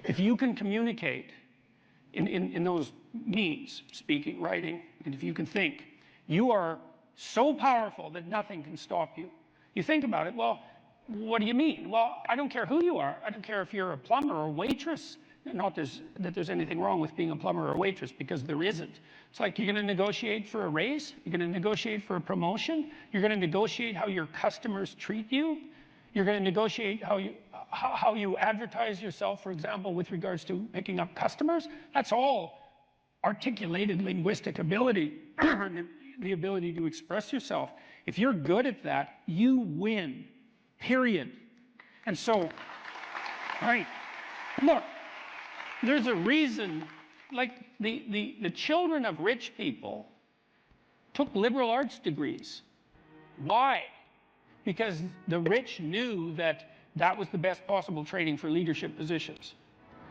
If you can communicate in those means, speaking, writing, and if you can think, you are so powerful that nothing can stop you. You think about it, well, what do you mean? Well, I don't care who you are. I don't care if you're a plumber or a waitress. Not that there's anything wrong with being a plumber or a waitress, because there isn't. It's like you're going to negotiate for a raise. You're going to negotiate for a promotion. You're going to negotiate how your customers treat you. You're going to negotiate how you advertise yourself, for example, with regards to picking up customers. That's all articulated linguistic ability, the ability to express yourself. If you're good at that, you win, period. And so, right, look, there's a reason, like the children of rich people took liberal arts degrees. Why? Because the rich knew that that was the best possible training for leadership positions.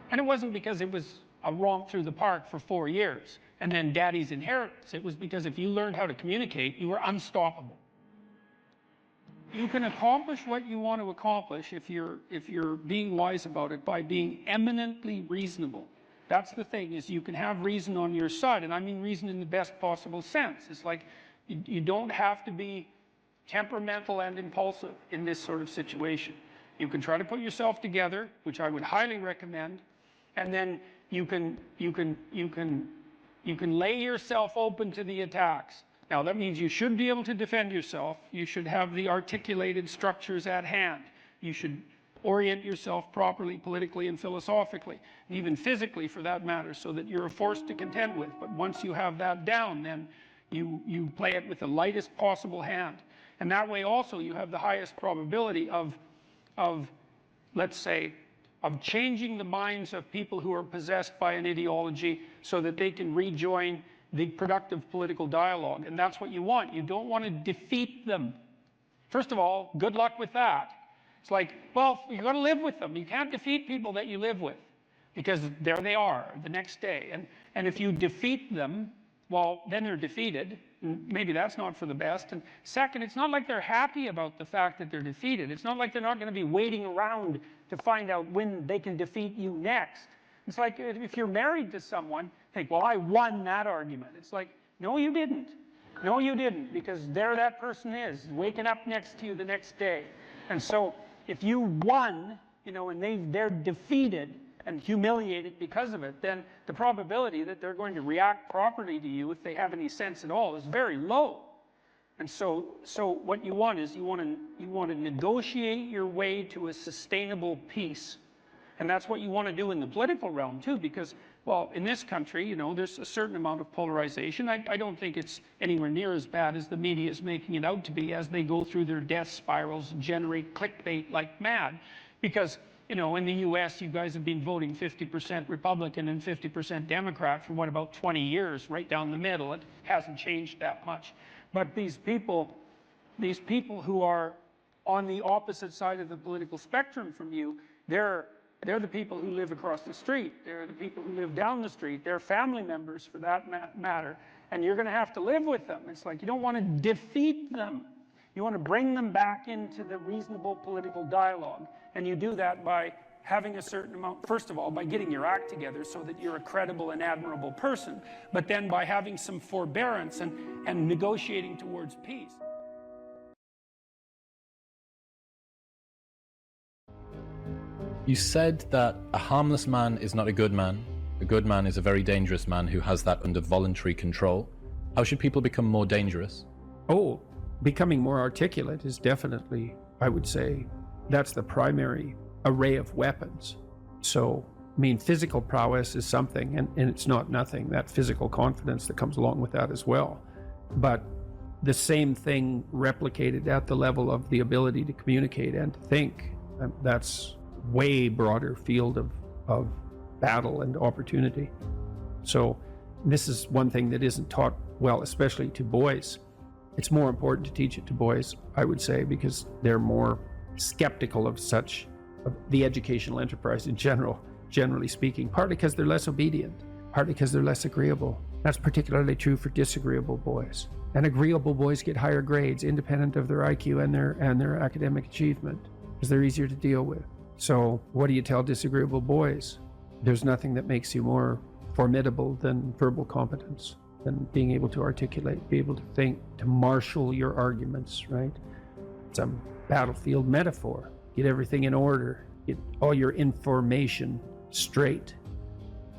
And it wasn't because it was a romp through the park for 4 years and then daddy's inheritance. It was because if you learned how to communicate, you were unstoppable. You can accomplish what you want to accomplish if you're being wise about it by being eminently reasonable. That's the thing, is you can have reason on your side, and I mean reason in the best possible sense. It's like you don't have to be temperamental and impulsive in this sort of situation. You can try to put yourself together, which I would highly recommend, and then you can lay yourself open to the attacks. Now that means you should be able to defend yourself. You should have the articulated structures at hand. You should orient yourself properly, politically and philosophically, and even physically for that matter, so that you're a force to contend with. But once you have that down, then you play it with the lightest possible hand. And that way also you have the highest probability of let's say, of changing the minds of people who are possessed by an ideology so that they can rejoin the productive political dialogue. And that's what you want. You don't want to defeat them. First of all, good luck with that. It's like, well, you've got to live with them. You can't defeat people that you live with, because there they are the next day. And if you defeat them, well, then they're defeated. Maybe that's not for the best. And second, it's not like they're happy about the fact that they're defeated. It's not like they're not going to be waiting around to find out when they can defeat you next. It's like if you're married to someone, think, well, I won that argument. It's like, no, you didn't. No, you didn't, because there that person is, waking up next to you the next day. And so if you won, you know, and they're defeated and humiliated because of it, then the probability that they're going to react properly to you, if they have any sense at all, is very low. And so what you want is you want to negotiate your way to a sustainable peace. And that's what you want to do in the political realm too, because, well, in this country, you know, there's a certain amount of polarization. I don't think it's anywhere near as bad as the media is making it out to be, as they go through their death spirals and generate clickbait like mad. Because, you know, in the US, you guys have been voting 50% Republican and 50% Democrat for what, about 20 years, right down the middle. It hasn't changed that much. But these people who are on the opposite side of the political spectrum from you, they're the people who live across the street. They're the people who live down the street. They're family members, for that matter. And you're going to have to live with them. It's like you don't want to defeat them. You want to bring them back into the reasonable political dialogue. And you do that by having a certain amount, first of all, by getting your act together so that you're a credible and admirable person, but then by having some forbearance and negotiating towards peace. You said that a harmless man is not a good man. A good man is a very dangerous man who has that under voluntary control. How should people become more dangerous? Oh, becoming more articulate is definitely, I would say, that's the primary array of weapons. So, I mean, physical prowess is something, and it's not nothing, that physical confidence that comes along with that as well. But the same thing replicated at the level of the ability to communicate and to think, that's way broader field of battle and opportunity. So this is one thing that isn't taught well, especially to boys. It's more important to teach it to boys, I would say, because they're more skeptical of the educational enterprise in general, generally speaking, partly because they're less obedient, partly because they're less agreeable. That's particularly true for disagreeable boys. And agreeable boys get higher grades independent of their IQ and their academic achievement, because they're easier to deal with. So what do you tell disagreeable boys? there's nothing that makes you more formidable than verbal competence, than being able to articulate, be able to think, to marshal your arguments, right? It's a battlefield metaphor. Get everything in order, get all your information straight,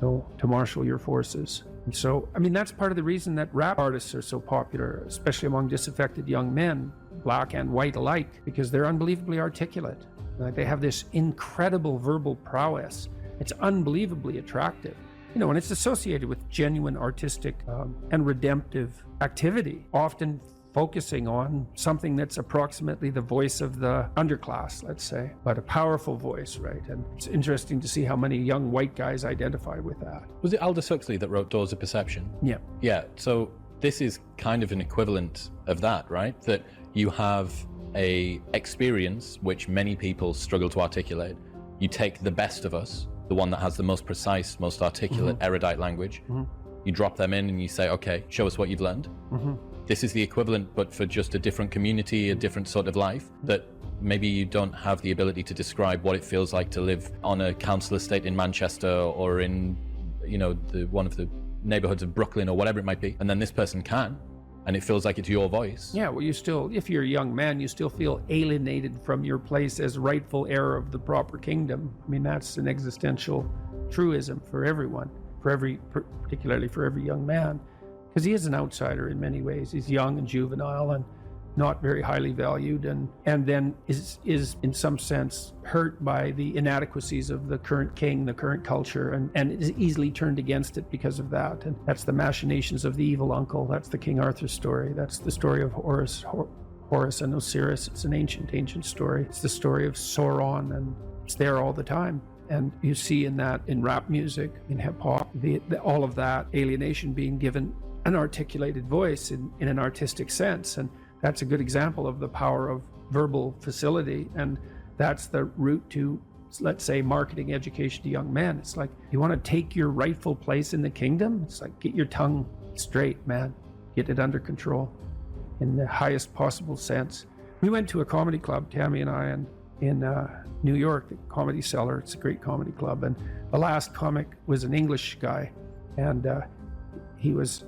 to marshal your forces. And so, I mean, that's part of the reason that rap artists are so popular, especially among disaffected young men, black and white alike, because they're unbelievably articulate. They have this incredible verbal prowess. It's unbelievably attractive. And it's associated with genuine artistic and redemptive activity, often focusing on something that's approximately the voice of the underclass, let's say, but a powerful voice, right? And it's interesting to see how many young white guys identify with that. Was it Aldous Huxley that wrote Doors of Perception? Yeah. Yeah, so this is kind of an equivalent of that, right? That you have a experience which many people struggle to articulate. You take the best of us, the one that has the most precise, most articulate, erudite language. You drop them in and you say, okay, show us what you've learned. This is the equivalent, but for just a different community, a different sort of life, that maybe you don't have the ability to describe what it feels like to live on a council estate in Manchester or in, one of the neighborhoods of Brooklyn or whatever it might be. And then this person can, and it feels like it's your voice. Yeah, well, you still, if you're a young man, you still feel alienated from your place as rightful heir of the proper kingdom. I mean, that's an existential truism for everyone, particularly for every young man. Because he is an outsider in many ways. He's young and juvenile and not very highly valued, and then is in some sense hurt by the inadequacies of the current king, the current culture, and is easily turned against it because of that. And that's the machinations of the evil uncle. That's the King Arthur story. That's the story of Horus and Osiris. It's an ancient story. It's the story of Sauron, and it's there all the time. And you see in rap music, in hip hop, all of that alienation being given an articulated voice in an artistic sense. And that's a good example of the power of verbal facility. And that's the route to, let's say, marketing education to young men. It's like, you want to take your rightful place in the kingdom? It's like, get your tongue straight, man. Get it under control in the highest possible sense. We went to a comedy club, Tammy and I, in New York, the Comedy Cellar. It's a great comedy club. And the last comic was an English guy. And he was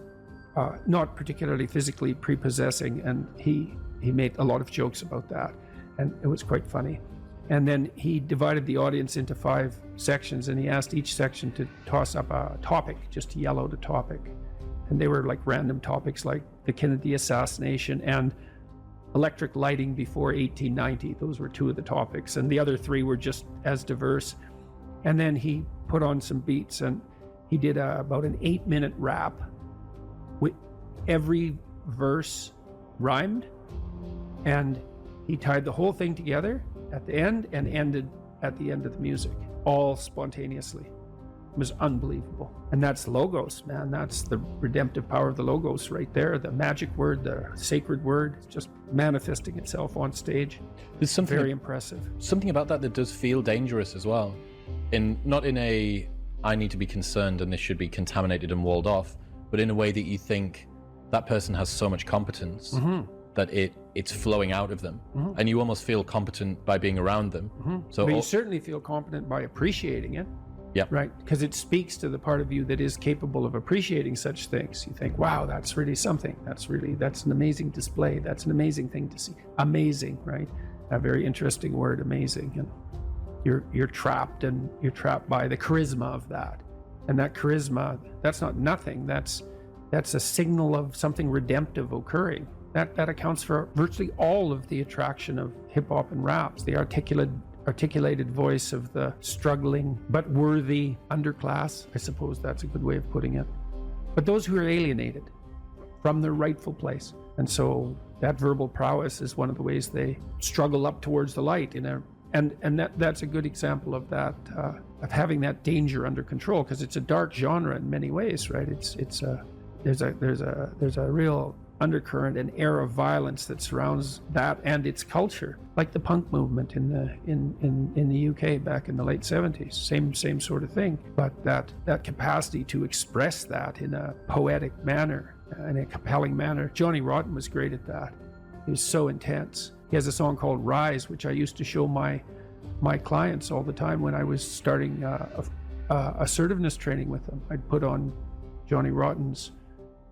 not particularly physically prepossessing, and he made a lot of jokes about that, and it was quite funny. And then he divided the audience into 5 sections, and he asked each section to toss up a topic, just to yell out a topic. And they were like random topics, like the Kennedy assassination and electric lighting before 1890. Those were 2 of the topics, and the other 3 were just as diverse. And then he put on some beats, and he did about an 8-minute rap. Every verse rhymed, and he tied the whole thing together at the end and ended at the end of the music, all spontaneously. It was unbelievable. And that's logos, man. That's the redemptive power of the logos right there. The magic word, the sacred word, just manifesting itself on stage. There's something very impressive. Something about that does feel dangerous as well. Not in a, I need to be concerned and this should be contaminated and walled off, but in a way that you think, that person has so much competence that it's flowing out of them, and you almost feel competent by being around them. But you certainly feel competent by appreciating it. Yeah. Right? Because it speaks to the part of you that is capable of appreciating such things. You think, wow, that's really something. That's an amazing display. That's an amazing thing to see. Amazing, right? A very interesting word, amazing. And you're trapped by the charisma of that. And that charisma, that's not nothing. That's a signal of something redemptive occurring. That accounts for virtually all of the attraction of hip hop and raps. The articulated voice of the struggling but worthy underclass. I suppose that's a good way of putting it. But those who are alienated from their rightful place. And so that verbal prowess is one of the ways they struggle up towards the light and that's a good example of that, of having that danger under control, because it's a dark genre in many ways, right? There's a real undercurrent and air of violence that surrounds that and its culture, like the punk movement in the UK back in the late 70s. Same sort of thing, but that capacity to express that in a poetic manner, in a compelling manner. Johnny Rotten was great at that. He was so intense. He has a song called Rise, which I used to show my clients all the time when I was starting assertiveness training with them. I'd put on Johnny Rotten's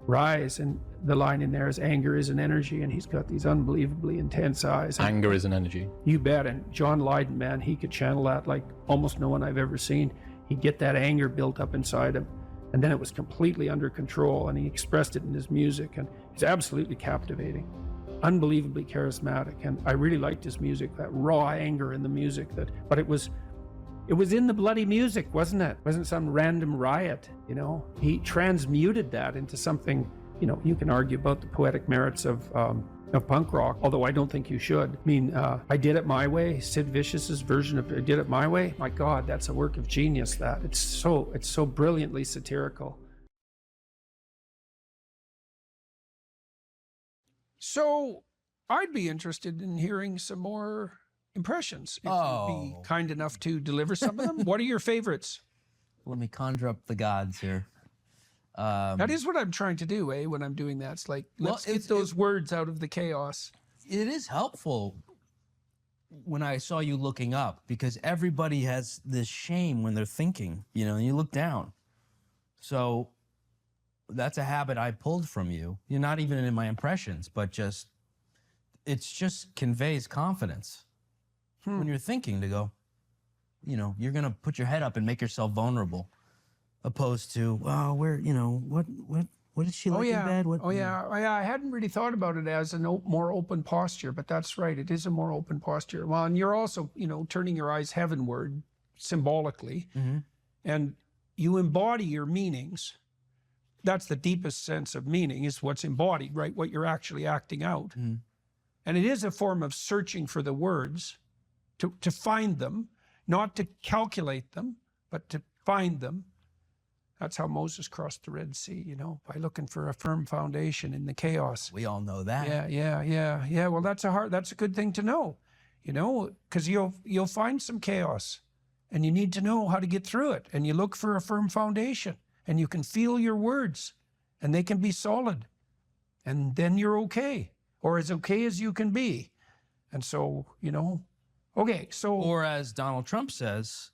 Rise, and the line in there is anger is an energy, and he's got these unbelievably intense eyes. And Anger is an energy. you bet. And John Lydon, man, he could channel that like almost no one I've ever seen. He'd get that anger built up inside him, and then it was completely under control, and he expressed it in his music, and he's absolutely captivating, unbelievably charismatic. And I really liked his music, that raw anger in the music. But it was in the bloody music, wasn't it? It wasn't some random riot, you know? He transmuted that into something, you know, you can argue about the poetic merits of punk rock, although I don't think you should. I mean, I Did It My Way, Sid Vicious's version of I Did It My Way. My God, that's a work of genius, that. It's so brilliantly satirical. So I'd be interested in hearing some more impressions, if you'd be kind enough to deliver some of them. What are your favorites? Let me conjure up the gods here. That is what I'm trying to do, when I'm doing that. It's like, let's get those words out of the chaos. It is helpful when I saw you looking up, because everybody has this shame when they're thinking, you know, and you look down. So that's a habit I pulled from you. You're not even in my impressions, but it just conveys confidence. When you're thinking to go, you know, you're going to put your head up and make yourself vulnerable, opposed to, well, where, you know, what is she like in bed? I hadn't really thought about it as a more open posture, but that's right. It is a more open posture. Well, and you're also, you know, turning your eyes heavenward symbolically, and you embody your meanings. That's the deepest sense of meaning, is what's embodied, right? What you're actually acting out. And it is a form of searching for the words, to find them, not to calculate them, but to find them. That's how Moses crossed the Red Sea, you know, by looking for a firm foundation in the chaos. We all know that. Yeah. Well, that's a good thing to know, you know, because you'll find some chaos, and you need to know how to get through it. And you look for a firm foundation, and you can feel your words, and they can be solid, and then you're okay, or as okay as you can be. And so, you know, okay, so... Or as Donald Trump says,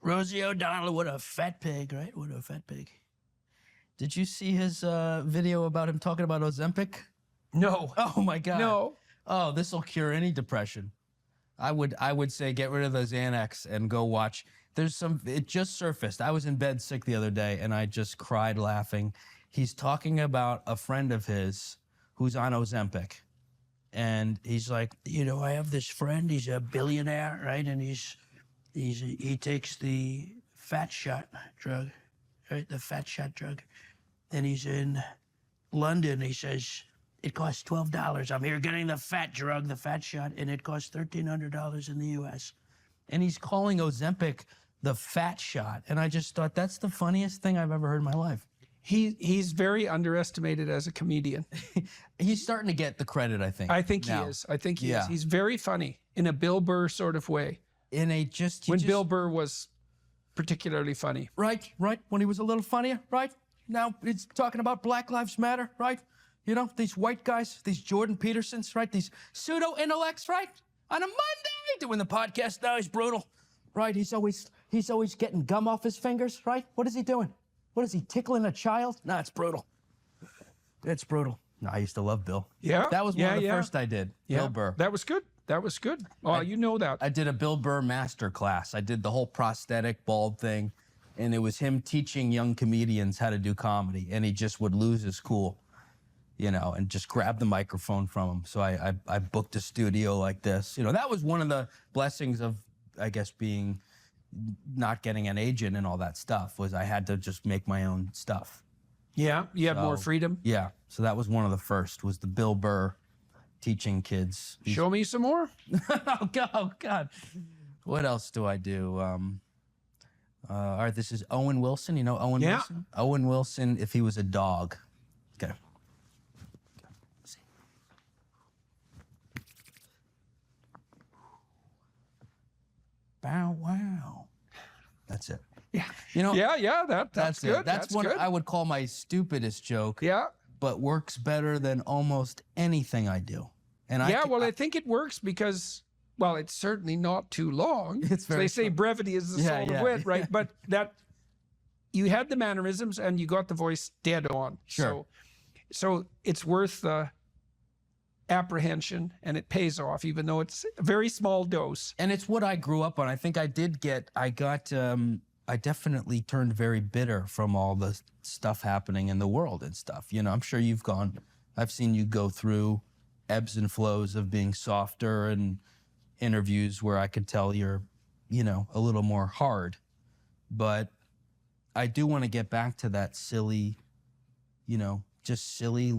Rosie O'Donnell, what a fat pig, right? What a fat pig. Did you see his video about him talking about Ozempic? No. Oh my God. No. Oh, this will cure any depression. I would say get rid of the Xanax and go watch. It just surfaced. I was in bed sick the other day, and I just cried laughing. He's talking about a friend of his who's on Ozempic. And he's like, you know, I have this friend, he's a billionaire, right? And he takes the fat shot drug, right? The fat shot drug. And he's in London. He says, it costs $12. I'm here getting the fat drug, the fat shot, and it costs $1,300 in the US. And he's calling Ozempic the fat shot. And I just thought, that's the funniest thing I've ever heard in my life. He's very underestimated as a comedian. He's starting to get the credit, I think. I think he is. He's very funny in a Bill Burr sort of way. Bill Burr was particularly funny. Right. When he was a little funnier, right? Now he's talking about Black Lives Matter, right? You know, these white guys, these Jordan Petersons, right? These pseudo-intellects, right? On a Monday doing the podcast. Now he's brutal, right? He's always getting gum off his fingers, right? What is he doing? What is he, tickling a child? No, it's brutal. It's brutal. No, I used to love Bill. Yeah. That was one of the first I did. Yeah. Bill Burr. That was good. Oh, you know that. I did a Bill Burr master class. I did the whole prosthetic bald thing, and it was him teaching young comedians how to do comedy, and he just would lose his cool, you know, and just grab the microphone from him. So I booked a studio like this. You know, that was one of the blessings of, I guess, not getting an agent and all that stuff, was I had to just make my own stuff. Yeah, you had more freedom. Yeah, so that was one of the first, was the Bill Burr teaching kids. Show me some more. Oh God. What else do I do? All right, this is Owen Wilson. You know Owen Wilson? Owen Wilson, if he was a dog. Okay. Bow wow. That's it. Yeah. You know. That's good. That's what good. I would call my stupidest joke. Yeah. But works better than almost anything I do. And I think it works because, well, it's certainly not too long. It's very they say brevity is the soul of wit, right? But you had the mannerisms and you got the voice dead on. Sure. So it's worth the apprehension, and it pays off, even though it's a very small dose. And it's what I grew up on. I think I definitely turned very bitter from all the stuff happening in the world and stuff. You know, I'm sure I've seen you go through ebbs and flows of being softer, and interviews where I could tell you're, you know, a little more hard. But I do want to get back to that silly, you know, just silly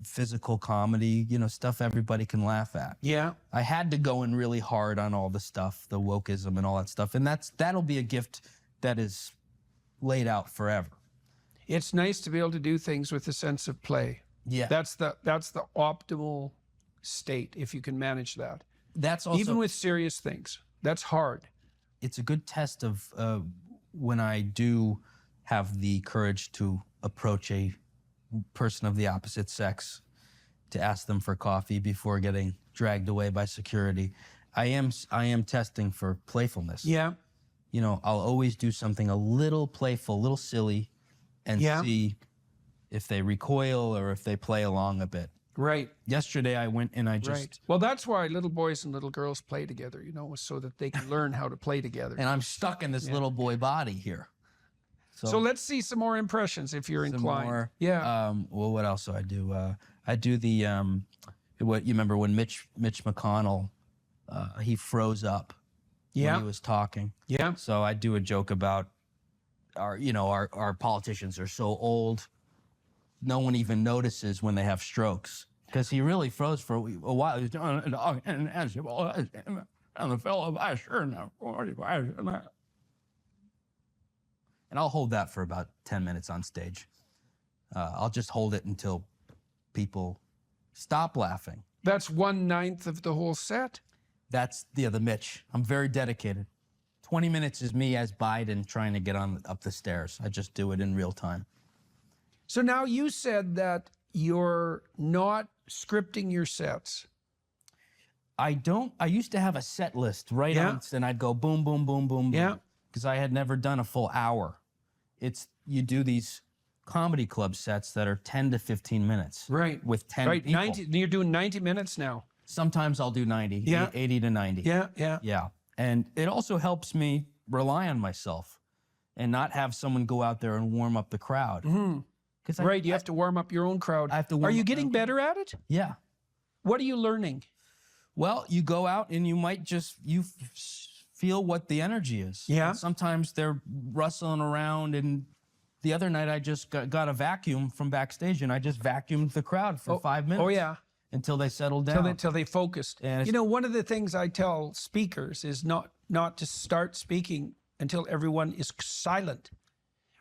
physical comedy, you know, stuff everybody can laugh at. Yeah. I had to go in really hard on all the stuff, the wokeism and all that stuff. And that'll be a gift that is laid out forever. It's nice to be able to do things with a sense of play. Yeah. That's the optimal state, if you can manage that. That's also, Even with serious things. That's hard. it's a good test of when I do have the courage to approach a person of the opposite sex to ask them for coffee before getting dragged away by security. I am testing for playfulness. Yeah. You know, I'll always do something a little playful, a little silly, and Yeah. see if they recoil or if they play along a bit. Right. Yesterday I went and I just, Right. Well, that's why little boys and little girls play together, you know, so that they can learn how to play together. and I'm stuck in this little boy body here. So let's see some more impressions if you're some inclined. more. Yeah. Well, what else do? I do the what you remember when Mitch McConnell he froze up Yeah. when he was talking. Yeah. So I do a joke about our politicians are so old, no one even notices when they have strokes, because he really froze for a while. He was doing and the filibuster and I'll hold that for about 10 minutes on stage. I'll just hold it until people stop laughing. That's 1/9 of the whole set. That's the Mitch. I'm very dedicated. 20 minutes is me as Biden trying to get up the stairs. I just do it in real time. So now you said that you're not scripting your sets. I used to have a set list right Yeah. on, and I'd go boom, boom, boom, boom, boom. Yeah. Because I had never done a full hour. You do these comedy club sets that are 10 to 15 minutes. Right. With 10 Right. people. 90. You're doing 90 minutes now. Sometimes I'll do 90, Yeah. 80 to 90. Yeah. Yeah. Yeah. And it also helps me rely on myself and not have someone go out there and warm up the crowd. Because Right. You have to warm up your own crowd. I have to Are warm you up my getting own- better at it? Yeah. What are you learning? Well, you go out and you might just feel what the energy is. Yeah. And sometimes they're rustling around, and the other night I just got a vacuum from backstage, and I just vacuumed the crowd for 5 minutes. Oh, yeah. Until they settled down. Till they focused. And You know, one of the things I tell speakers is not to start speaking until everyone is silent,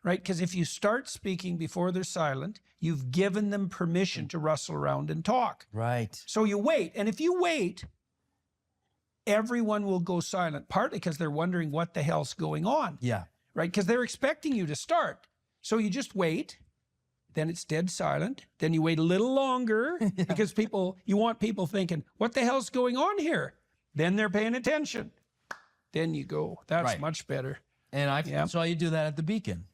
right? Because if you start speaking before they're silent, you've given them permission to rustle around and talk. Right. So you wait. And if you wait, everyone will go silent, partly because they're wondering what the hell's going on, Yeah. right? Because they're expecting you to start. So you just wait. Then it's dead silent. Then you wait a little longer because you want people thinking, what the hell's going on here? Then they're paying attention. Then you go. That's Right. much better. And I Yeah. saw you do that at the Beacon.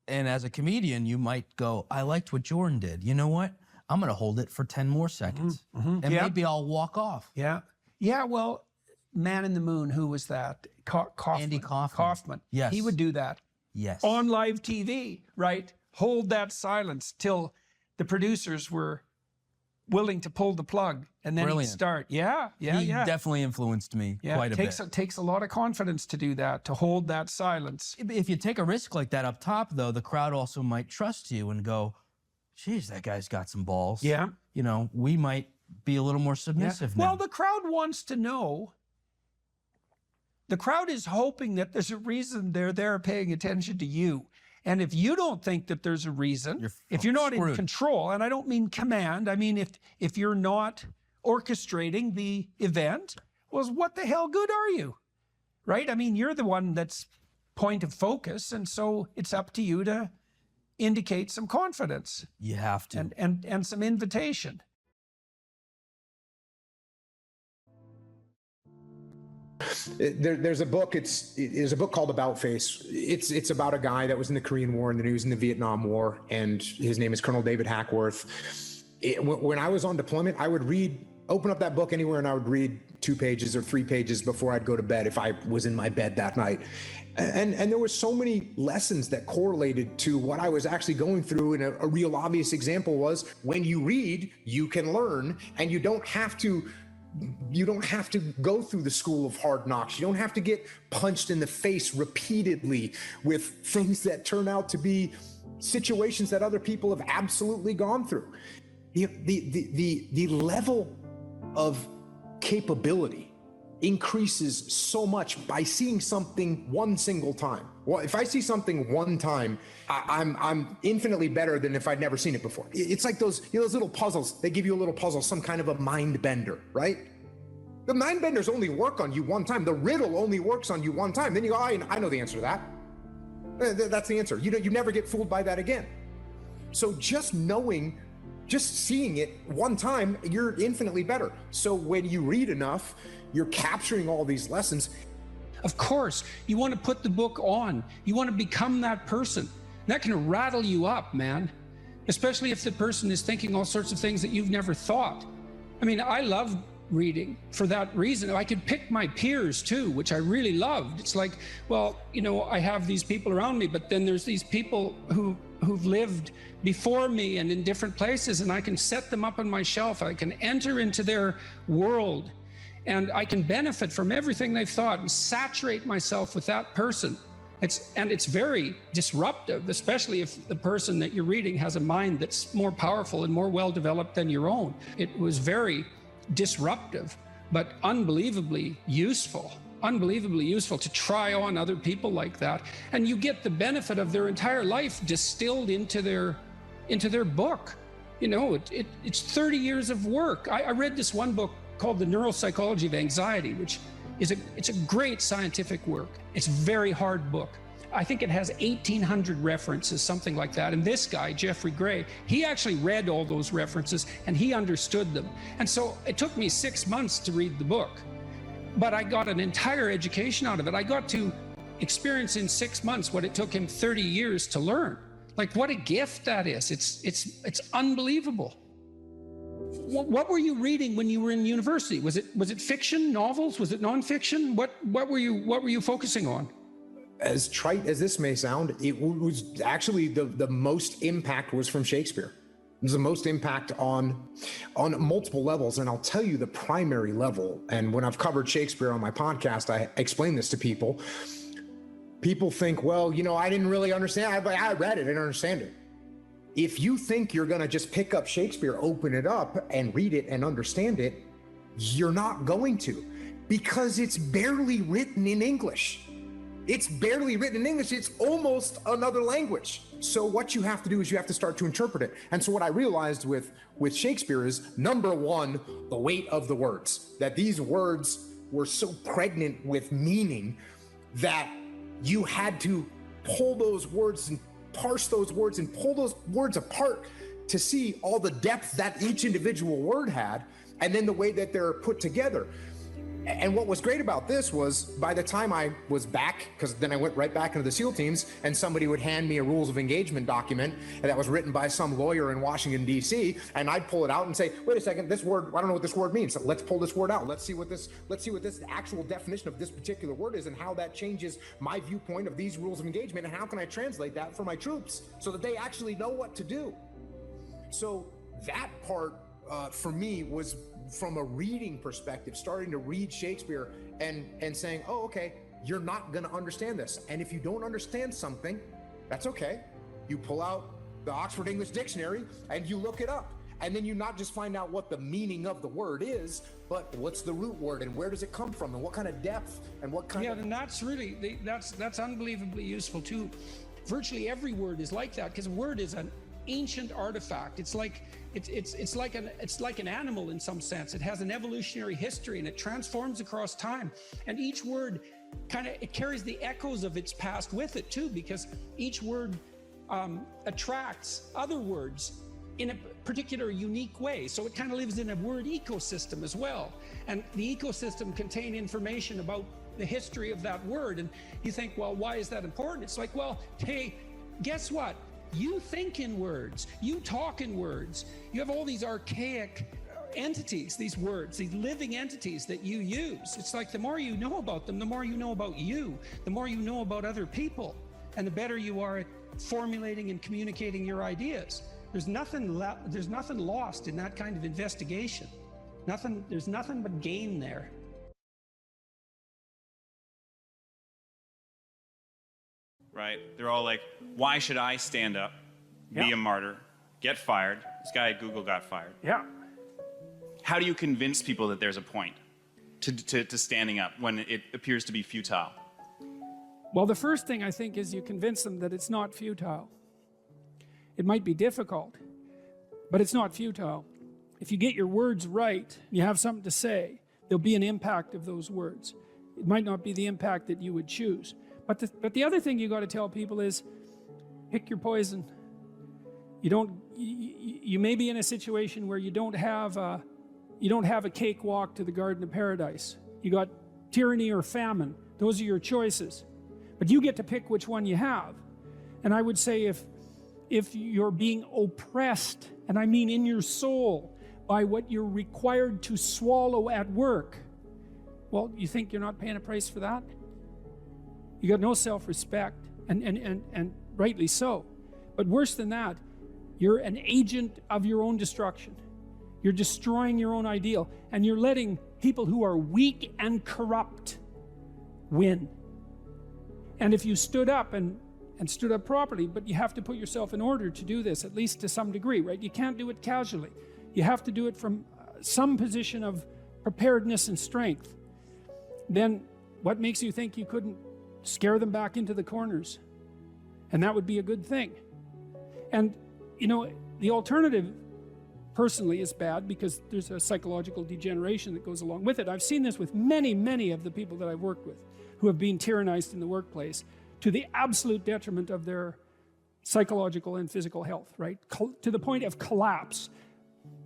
And as a comedian, you might go, I liked what Jordan did. You know what? I'm going to hold it for 10 more seconds. And Yeah. maybe I'll walk off. Yeah. Yeah, well, Man in the Moon, who was that? Kaufman. Andy Kaufman. Kaufman. Yes. He would do that Yes. on live TV, right? Hold that silence till the producers were willing to pull the plug, and then he'd Brilliant. start. Yeah, yeah, He yeah. definitely influenced me Yeah, quite a bit. it takes a lot of confidence to do that, to hold that silence. If you take a risk like that up top, though, the crowd also might trust you and go, geez, that guy's got some balls. Yeah. You know, we might be a little more Yeah. submissive Well, now. the crowd wants to know. The crowd is hoping that there's a reason they're there paying attention to you. And if you don't think that there's a reason, if you're not in screwed. control, and I don't mean command, I mean if you're not orchestrating the event, well, what the hell good are you? Right? I mean, you're the one that's point of focus, and so it's up to you to indicate some confidence You have to. and some invitation. There's a book. It's a book called About Face. It's about a guy that was in the Korean War and then he was in the Vietnam War, and his name is Colonel David Hackworth. When I was on deployment, I would open up that book anywhere, and I would read 2 pages or 3 pages before I'd go to bed if I was in my bed that night. And there were so many lessons that correlated to what I was actually going through. And a real obvious example was, when you read, you can learn, and you don't have to go through the school of hard knocks. You don't have to get punched in the face repeatedly with things that turn out to be situations that other people have absolutely gone through. The level of capability increases so much by seeing something one single time. Well, if I see something one time, I'm infinitely better than if I'd never seen it before. It's like those little puzzles. They give you a little puzzle, some kind of a mind bender, right? The mind benders only work on you one time. The riddle only works on you one time. Then you go, I know the answer to that. That's the answer. You never get fooled by that again. So just seeing it one time, you're infinitely better. So when you read enough, you're capturing all these lessons. Of course, you want to put the book on. You want to become that person. That can rattle you up, man. Especially if the person is thinking all sorts of things that you've never thought. I mean, I love reading for that reason. I could pick my peers too, which I really loved. It's like, well, I have these people around me, but then there's these people who've lived before me and in different places, and I can set them up on my shelf. I can enter into their world, and I can benefit from everything they've thought and saturate myself with that person. It's very disruptive, especially if the person that you're reading has a mind that's more powerful and more well-developed than your own. It was very disruptive, but unbelievably useful to try on other people like that. And you get the benefit of their entire life distilled into their book. It's 30 years of work. I read this one book called The Neuropsychology of Anxiety, which it's a great scientific work. It's a very hard book. I think it has 1,800 references, something like that. And this guy, Jeffrey Gray, he actually read all those references and he understood them. And so it took me 6 months to read the book, but I got an entire education out of it. I got to experience in 6 months what it took him 30 years to learn. Like, what a gift that is. It's unbelievable. What were you reading when you were in university? Was it fiction, novels? Was it nonfiction? What were you focusing on? As trite as this may sound, it was actually the most impact was from Shakespeare. It was the most impact on multiple levels. And I'll tell you the primary level. And when I've covered Shakespeare on my podcast, I explain this to people. People think, well, I didn't really understand. I read it, I didn't understand it. If you think you're going to just pick up Shakespeare, open it up and read it and understand it, you're not going to, because it's barely written in English. It's barely written in English. It's almost another language. So what you have to do is you have to start to interpret it. And so what I realized with Shakespeare is, number one, the weight of the words, that these words were so pregnant with meaning that you had to pull those words and parse those words and pull those words apart to see all the depth that each individual word had, and then the way that they're put together. And what was great about this was, by the time I was back, because then I went right back into the SEAL teams, and somebody would hand me a rules of engagement document that was written by some lawyer in Washington, D.C., and I'd pull it out and say, wait a second, this word, I don't know what this word means. So let's pull this word out. Let's see what this actual definition of this particular word is, and how that changes my viewpoint of these rules of engagement, and how can I translate that for my troops so that they actually know what to do. So that part for me was, from a reading perspective, starting to read Shakespeare and saying, oh, okay, you're not going to understand this. And if you don't understand something, that's okay. You pull out the Oxford English Dictionary and you look it up. And then you not just find out what the meaning of the word is, but what's the root word and where does it come from and what kind of depth and what kind of... Yeah, and that's really, that's unbelievably useful too. Virtually every word is like that, because a word is an ancient artifact. It's like an animal in some sense. It has an evolutionary history and it transforms across time. And each word it carries the echoes of its past with it too, because each word attracts other words in a particular unique way. So it kind of lives in a word ecosystem as well. And the ecosystem contains information about the history of that word. And you think, well, why is that important? It's like, well, hey, guess what? You think in words, you talk in words, you have all these archaic entities, these words, these living entities that you use. It's like the more you know about them, the more you know about you, the more you know about other people, and the better you are at formulating and communicating your ideas. There's nothing lost in that kind of investigation. There's nothing but gain there. Right? They're all like, why should I stand up, be a martyr, get fired? This guy at Google got fired. Yeah. How do you convince people that there's a point to standing up when it appears to be futile? Well, the first thing I think is you convince them that it's not futile. It might be difficult, but it's not futile. If you get your words right, you have something to say, there'll be an impact of those words. It might not be the impact that you would choose. But the other thing you got to tell people is, pick your poison. You may be in a situation where you don't have a cakewalk to the Garden of Paradise. You got tyranny or famine. Those are your choices. But you get to pick which one you have. And I would say if you're being oppressed, and I mean in your soul, by what you're required to swallow at work, well, you think you're not paying a price for that? You got no self-respect, and rightly so. But worse than that, you're an agent of your own destruction. You're destroying your own ideal, and you're letting people who are weak and corrupt win. And if you stood up and stood up properly, but you have to put yourself in order to do this, at least to some degree, right? You can't do it casually. You have to do it from some position of preparedness and strength. Then what makes you think you couldn't scare them back into the corners? And that would be a good thing. And, you know, the alternative personally is bad because there's a psychological degeneration that goes along with it. I've seen this with many of the people that I've worked with who have been tyrannized in the workplace to the absolute detriment of their psychological and physical health, right? To the point of collapse,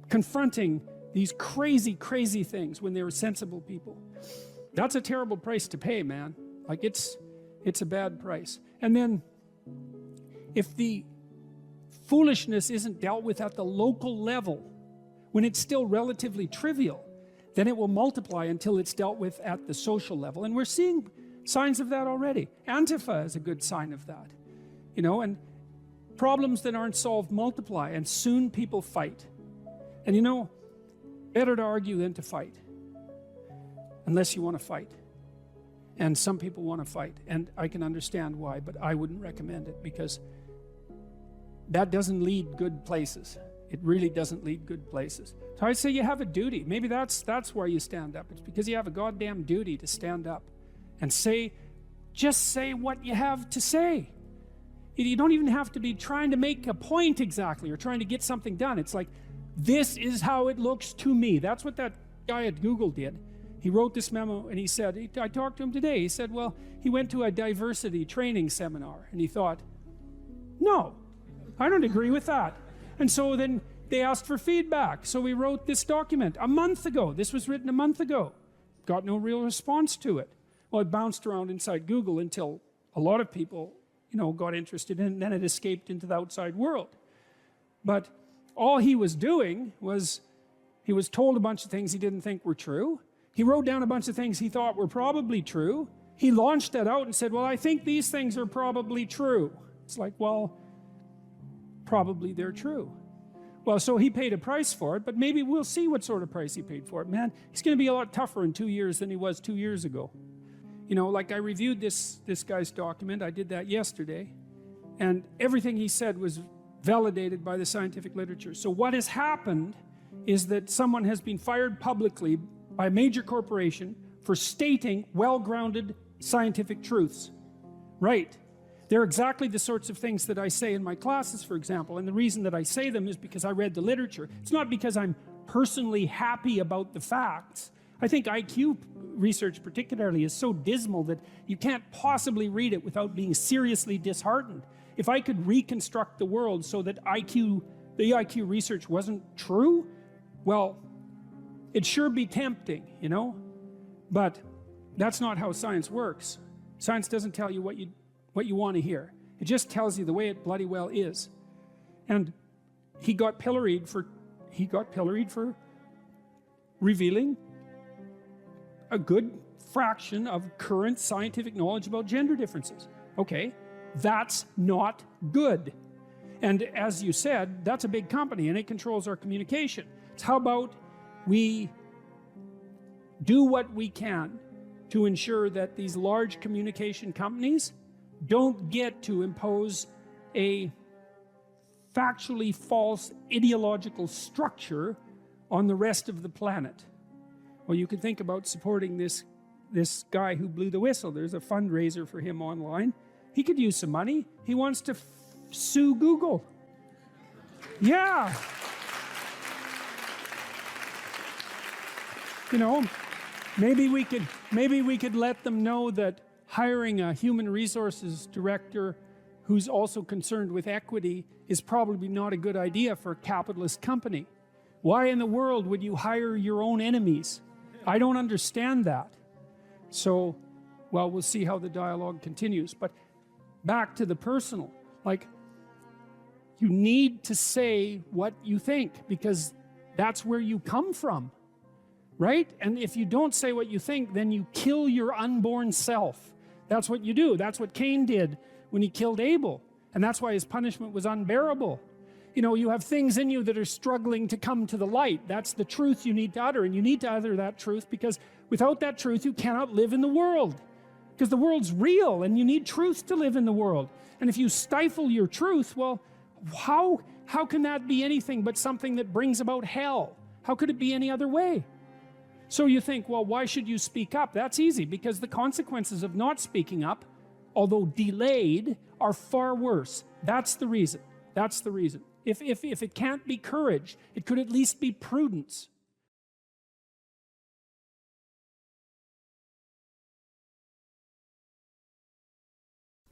confronting these crazy things when they were sensible people. That's a terrible price to pay, man. Like it's a bad price. And then if the foolishness isn't dealt with at the local level, when it's still relatively trivial, then it will multiply until it's dealt with at the social level. And we're seeing signs of that already. Antifa is a good sign of that. You know, and problems that aren't solved multiply, and soon people fight. And you know, better to argue than to fight, unless you want to fight. And some people want to fight, and I can understand why, but I wouldn't recommend it because that doesn't lead good places. It really doesn't lead good places. So I'd say you have a duty. Maybe that's why you stand up. It's because you have a goddamn duty to stand up and just say what you have to say. You don't even have to be trying to make a point exactly or trying to get something done. It's like, this is how it looks to me. That's what that guy at Google did. He wrote this memo and he said, I talked to him today. He said, well, he went to a diversity training seminar and he thought, no, I don't agree with that. And so then they asked for feedback. So we wrote this document a month ago. This was written a month ago. Got no real response to it. Well, it bounced around inside Google until a lot of people, you know, got interested in it, and then it escaped into the outside world. But all he was doing was he was told a bunch of things he didn't think were true. He wrote down a bunch of things he thought were probably true. He launched that out and said, well, I think these things are probably true. It's like, well, probably they're true. Well, so he paid a price for it, but maybe we'll see what sort of price he paid for it. Man, he's going to be a lot tougher in 2 years than he was 2 years ago. You know, like I reviewed this guy's document. I did that yesterday. And everything he said was validated by the scientific literature. So what has happened is that someone has been fired publicly by a major corporation for stating well-grounded scientific truths. Right. They're exactly the sorts of things that I say in my classes, for example. And the reason that I say them is because I read the literature. It's not because I'm personally happy about the facts. I think IQ research particularly is so dismal that you can't possibly read it without being seriously disheartened. If I could reconstruct the world so that IQ the IQ research wasn't true, well, it'd sure be tempting, you know? But that's not how science works. Science doesn't tell you what you want to hear. It just tells you the way it bloody well is. And he got pilloried for revealing a good fraction of current scientific knowledge about gender differences. Okay, that's not good. And as you said, that's a big company and it controls our communication. So how about we do what we can to ensure that these large communication companies don't get to impose a factually false ideological structure on the rest of the planet. Well, you could think about supporting this guy who blew the whistle. There's a fundraiser for him online. He could use some money. He wants to sue Google. Yeah. You know, maybe we could let them know that hiring a human resources director who's also concerned with equity is probably not a good idea for a capitalist company. Why in the world would you hire your own enemies? I don't understand that. So, well, we'll see how the dialogue continues. But back to the personal, like, you need to say what you think because that's where you come from, right? And if you don't say what you think, then you kill your unborn self. That's what you do. That's what Cain did when he killed Abel. And that's why his punishment was unbearable. You know, you have things in you that are struggling to come to the light. That's the truth you need to utter. And you need to utter that truth because without that truth, you cannot live in the world. Because the world's real and you need truth to live in the world. And if you stifle your truth, well, how can that be anything but something that brings about hell? How could it be any other way? So you think, well, why should you speak up? That's easy, because the consequences of not speaking up, although delayed, are far worse. That's the reason. That's the reason. If it can't be courage, it could at least be prudence.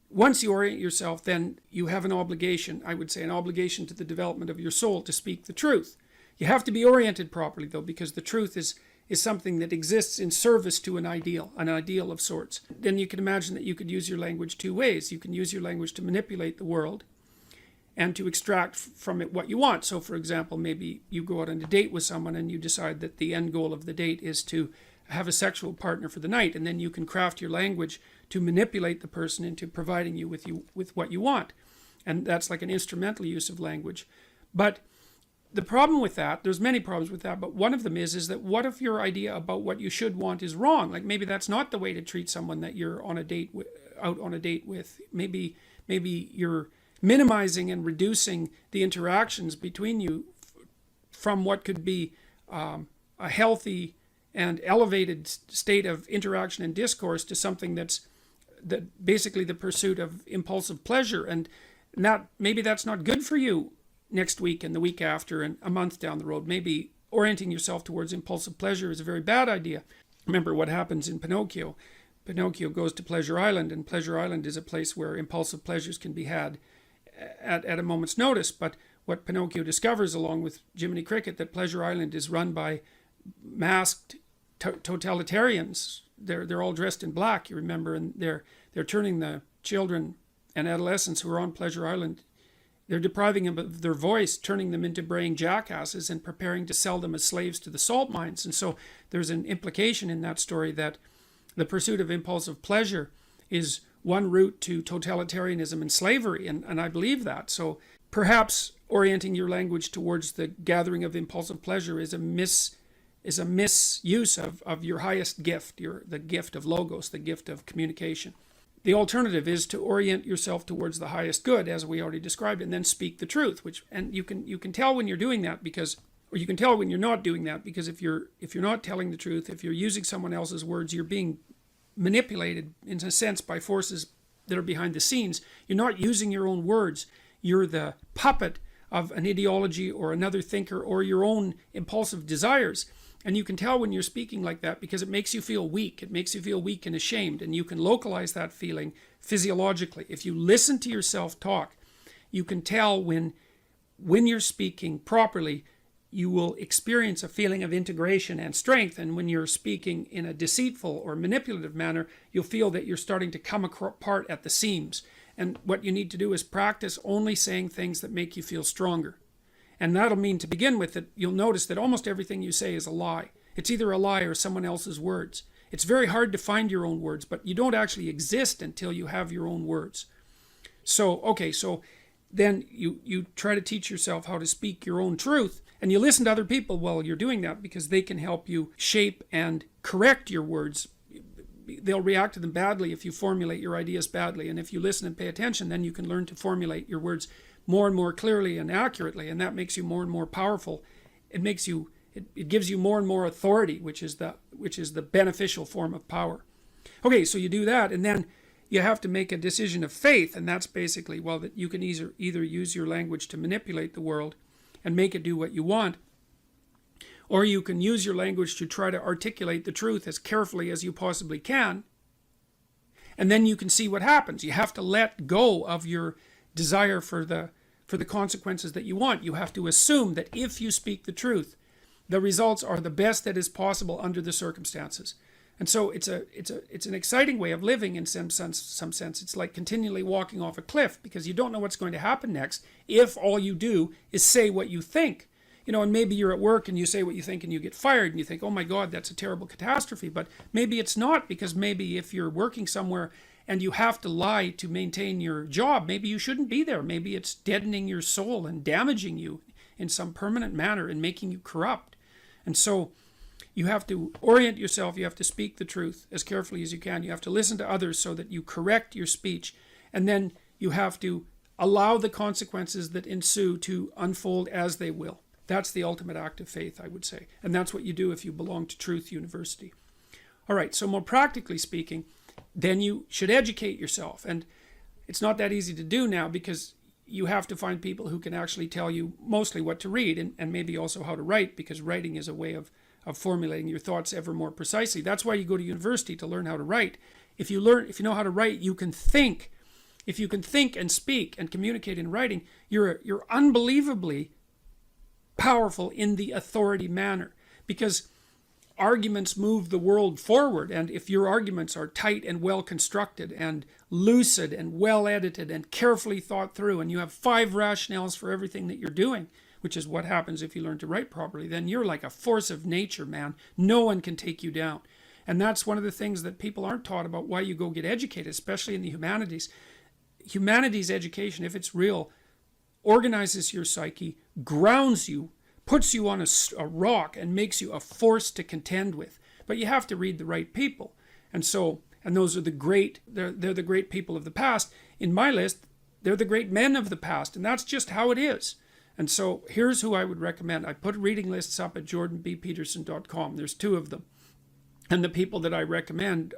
Once you orient yourself, then you have an obligation, I would say, an obligation to the development of your soul to speak the truth. You have to be oriented properly, though, because the truth is something that exists in service to an ideal of sorts. Then you can imagine that you could use your language two ways. You can use your language to manipulate the world and to extract from it what you want. So, for example, maybe you go out on a date with someone and you decide that the end goal of the date is to have a sexual partner for the night, and then you can craft your language to manipulate the person into providing you with what you want. And that's like an instrumental use of language. But the problem with that, there's many problems with that, but one of them is that what if your idea about what you should want is wrong? Like maybe that's not the way to treat someone that you're on a date with, out on a date with. Maybe you're minimizing and reducing the interactions between you from what could be a healthy and elevated state of interaction and discourse to something that basically the pursuit of impulsive pleasure, and maybe that's not good for you next week and the week after and a month down the road. Maybe orienting yourself towards impulsive pleasure is a very bad idea. Remember what happens in Pinocchio. Pinocchio goes to Pleasure Island, and Pleasure Island is a place where impulsive pleasures can be had at a moment's notice. But what Pinocchio discovers, along with Jiminy Cricket, that Pleasure Island is run by masked totalitarians. They're all dressed in black, you remember, and they're turning the children and adolescents who are on Pleasure Island, they're depriving them of their voice, turning them into braying jackasses and preparing to sell them as slaves to the salt mines. And so there's an implication in that story that the pursuit of impulsive pleasure is one route to totalitarianism and slavery, and I believe that. So perhaps orienting your language towards the gathering of impulsive pleasure is a misuse of your highest gift, the gift of logos, the gift of communication. The alternative is to orient yourself towards the highest good, as we already described, and then speak the truth. And you can tell when you're doing that or you can tell when you're not doing that, because if you're not telling the truth, if you're using someone else's words, you're being manipulated in a sense by forces that are behind the scenes. You're not using your own words. You're the puppet of an ideology or another thinker or your own impulsive desires. And you can tell when you're speaking like that because it makes you feel weak. It makes you feel weak and ashamed. And you can localize that feeling physiologically. If you listen to yourself talk, you can tell when when you're speaking properly, you will experience a feeling of integration and strength. And when you're speaking in a deceitful or manipulative manner, you'll feel that you're starting to come apart at the seams. And what you need to do is practice only saying things that make you feel stronger. And that'll mean, to begin with, that you'll notice that almost everything you say is a lie. It's either a lie or someone else's words. It's very hard to find your own words, but you don't actually exist until you have your own words. So, okay, so then you try to teach yourself how to speak your own truth, and you listen to other people while you're doing that, because they can help you shape and correct your words. They'll react to them badly if you formulate your ideas badly, and if you listen and pay attention, then you can learn to formulate your words more and more clearly and accurately, and that makes you more and more powerful. It gives you more and more authority, which is the beneficial form of power. Okay, so you do that, and then you have to make a decision of faith, and that's basically, well, that you can either use your language to manipulate the world and make it do what you want, or you can use your language to try to articulate the truth as carefully as you possibly can, and then you can see what happens. You have to let go of your desire for the consequences that you want. You have to assume that if you speak the truth, the results are the best that is possible under the circumstances. And so it's an exciting way of living in some sense. It's like continually walking off a cliff, because you don't know what's going to happen next if all you do is say what you think. And maybe you're at work and you say what you think and you get fired, and you think, oh my God, that's a terrible catastrophe. But maybe it's not, because maybe if you're working somewhere and you have to lie to maintain your job, maybe you shouldn't be there. Maybe it's deadening your soul and damaging you in some permanent manner and making you corrupt. And so you have to orient yourself. You have to speak the truth as carefully as you can. You have to listen to others so that you correct your speech. And then you have to allow the consequences that ensue to unfold as they will. That's the ultimate act of faith, I would say. And that's what you do if you belong to Truth University. All right, so more practically speaking, then you should educate yourself. And it's not that easy to do now, because you have to find people who can actually tell you mostly what to read, and maybe also how to write, because writing is a way of formulating your thoughts ever more precisely. That's why you go to university, to learn how to write. If you know how to write, you can think. If you can think and speak and communicate in writing, you're unbelievably powerful in the authority manner, because arguments move the world forward. And if your arguments are tight and well constructed and lucid and well edited and carefully thought through, and you have 5 rationales for everything that you're doing, which is what happens if you learn to write properly, then you're like a force of nature, man. No one can take you down. And that's one of the things that people aren't taught about why you go get educated, especially in the humanities. Humanities education, if it's real, organizes your psyche, grounds you, puts you on a rock, and makes you a force to contend with. But you have to read the right people. And those are the great, they're the great people of the past. In my list, they're the great men of the past, and that's just how it is. And so here's who I would recommend. I put reading lists up at jordanbpeterson.com. There's 2 of them. And the people that I recommend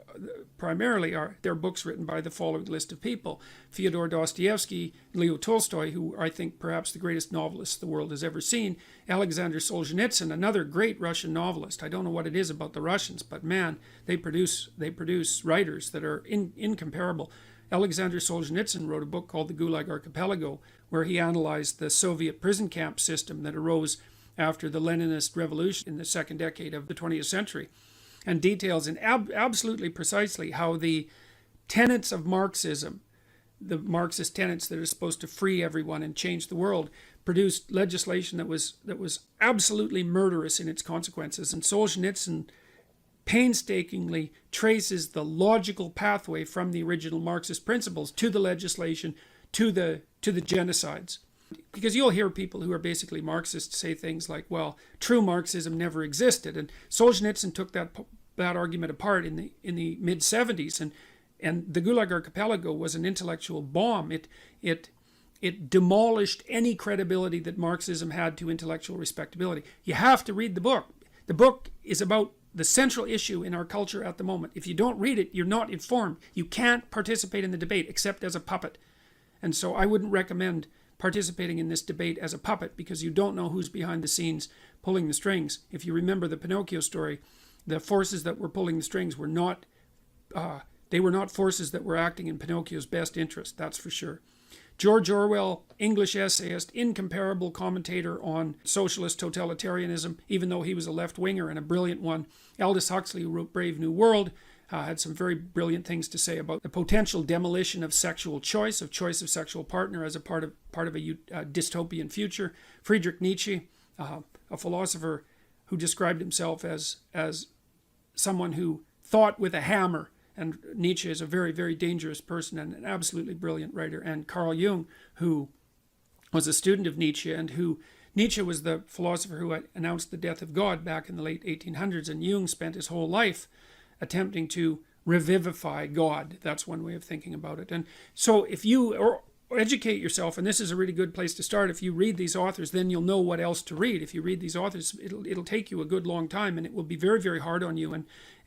primarily they're books written by the following list of people: Fyodor Dostoevsky, Leo Tolstoy, who I think perhaps the greatest novelist the world has ever seen, Alexander Solzhenitsyn, another great Russian novelist. I don't know what it is about the Russians, but man, they produce writers that are incomparable. Alexander Solzhenitsyn wrote a book called The Gulag Archipelago, where he analyzed the Soviet prison camp system that arose after the Leninist revolution in the second decade of the 20th century, and details absolutely precisely how the tenets of Marxism, the Marxist tenets that are supposed to free everyone and change the world, produced legislation that was absolutely murderous in its consequences. And Solzhenitsyn painstakingly traces the logical pathway from the original Marxist principles to the legislation, to the genocides. Because you'll hear people who are basically Marxists say things like, well, true Marxism never existed. And Solzhenitsyn took that argument apart in the mid-70s, and the Gulag Archipelago was an intellectual bomb. It demolished any credibility that Marxism had to intellectual respectability. You have to read the book. The book is about the central issue in our culture at the moment. If you don't read it, you're not informed. You can't participate in the debate except as a puppet. And so I wouldn't recommend participating in this debate as a puppet, because you don't know who's behind the scenes pulling the strings. If you remember the Pinocchio story, the forces that were pulling the strings were not forces that were acting in Pinocchio's best interest, that's for sure. George Orwell English essayist, incomparable commentator on socialist totalitarianism, even though he was a left-winger and a brilliant one. Aldous Huxley, who wrote Brave New World, had some very brilliant things to say about the potential demolition of sexual choice of sexual partner as a part of a dystopian future. Friedrich Nietzsche, a philosopher who described himself as someone who thought with a hammer, and Nietzsche is a very, very dangerous person and an absolutely brilliant writer. And Carl Jung, who was a student of Nietzsche, and who Nietzsche was the philosopher who announced the death of God back in the late 1800s, and Jung spent his whole life attempting to revivify God. That's one way of thinking about it. And so if you educate yourself, and this is a really good place to start, if you read these authors, then you'll know what else to read. If you read these authors, it'll take you a good long time, and it will be very, very hard on you,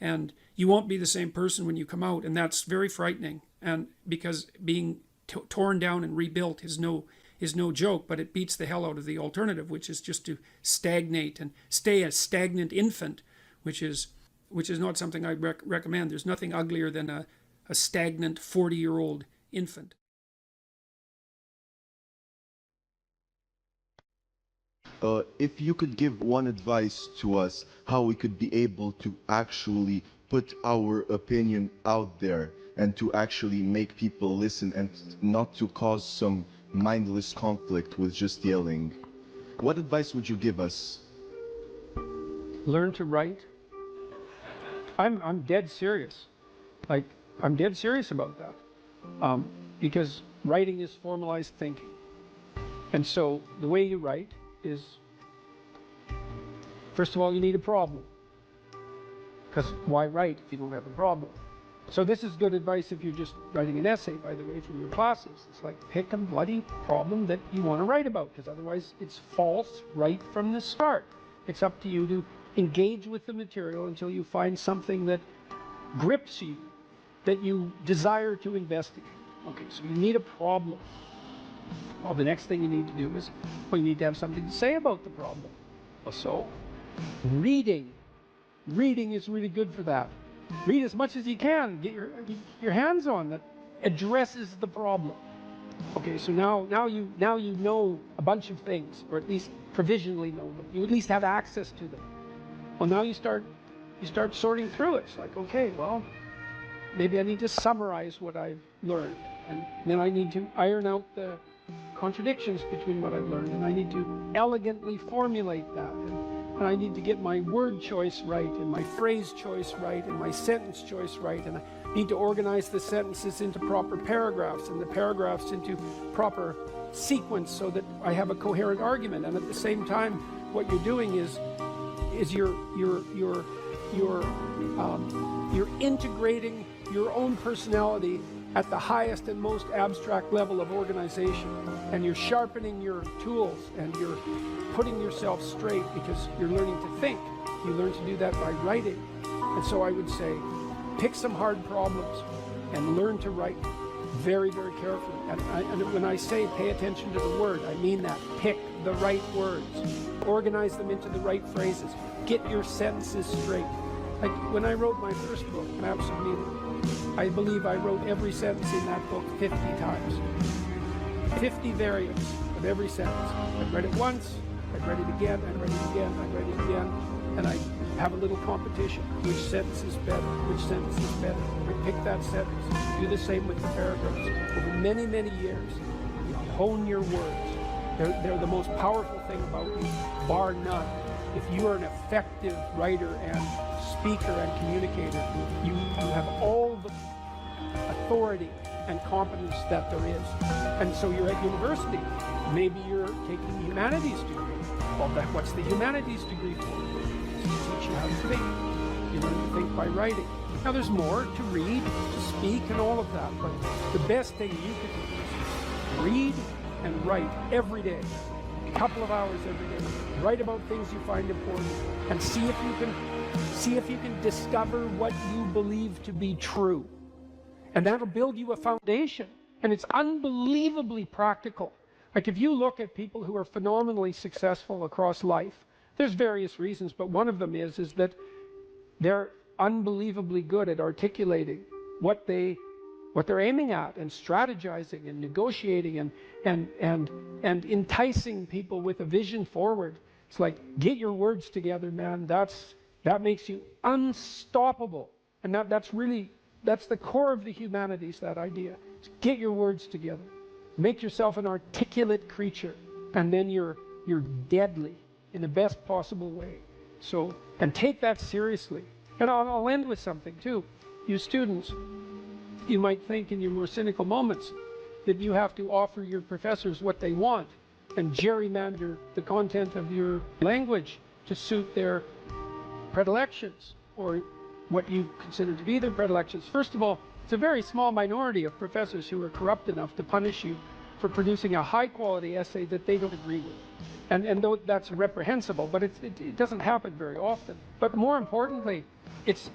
and you won't be the same person when you come out, and that's very frightening. And because being torn down and rebuilt is no joke, but it beats the hell out of the alternative, which is just to stagnate and stay a stagnant infant, which is not something I recommend. There's nothing uglier than a stagnant 40-year-old infant. If you could give one advice to us, how we could be able to actually put our opinion out there and to actually make people listen and not to cause some mindless conflict with just yelling, what advice would you give us? Learn to write. I'm dead serious. Like, I'm dead serious about that. Because writing is formalized thinking. And so the way you write is, first of all, you need a problem. Because why write if you don't have a problem? So this is good advice if you're just writing an essay, by the way, from your classes. It's like, pick a bloody problem that you want to write about, because otherwise it's false right from the start. It's up to you to engage with the material until you find something that grips you, that you desire to investigate. Okay, so you need a problem. Well, the next thing you need to do is, well, you need to have something to say about the problem. So, reading is really good for that. Read as much as you can. Get your hands on that addresses the problem. Okay, so now you know a bunch of things, or at least provisionally know them. You at least have access to them. Well, now you start sorting through it. It's like, okay, well, maybe I need to summarize what I've learned, and then I need to iron out the contradictions between what I've learned, and I need to elegantly formulate that, and I need to get my word choice right, and my phrase choice right, and my sentence choice right, and I need to organize the sentences into proper paragraphs, and the paragraphs into proper sequence, so that I have a coherent argument. And at the same time, what you're doing is you're integrating your own personality at the highest and most abstract level of organization, and you're sharpening your tools, and you're putting yourself straight, because you're learning to think. You learn to do that by writing. And so I would say, pick some hard problems and learn to write very, very carefully. And when I say pay attention to the word, I mean that. Pick the right words, organize them into the right phrases, get your sentences straight. Like when I wrote my first book, Maps of Meaning, I believe I wrote every sentence in that book 50 times. 50 variants of every sentence. I'd read it once, I'd read it again, I'd read it again, I'd read it again, and I have a little competition. Which sentence is better? Which sentence is better? I pick that sentence. Do the same with the paragraphs. Over many, many years, you hone your words. They're the most powerful thing about you, bar none. If you are an effective writer and speaker and communicator, you have all the authority and competence that there is. And so you're at university. Maybe you're taking a humanities degree. Well, what's the humanities degree for? To teach you how to think. You learn to think by writing. Now there's more to read, to speak, and all of that, but the best thing you can do is read and write every day. A couple of hours every day. Write about things you find important, and see if you can discover what you believe to be true. And that'll build you a foundation. And it's unbelievably practical. Like if you look at people who are phenomenally successful across life, there's various reasons, but one of them is that they're unbelievably good at articulating what they what they're aiming at, and strategizing and negotiating and enticing people with a vision forward. It's like, get your words together, man. That makes you unstoppable. And that's the core of the humanities, that idea. It's get your words together. Make yourself an articulate creature, and then you're deadly in the best possible way. So, and take that seriously. And I'll end with something too. You students, you might think in your more cynical moments that you have to offer your professors what they want and gerrymander the content of your language to suit their predilections, or what you consider to be their predilections. First of all, it's a very small minority of professors who are corrupt enough to punish you for producing a high-quality essay that they don't agree with. And though that's reprehensible, but it doesn't happen very often. But more importantly, it's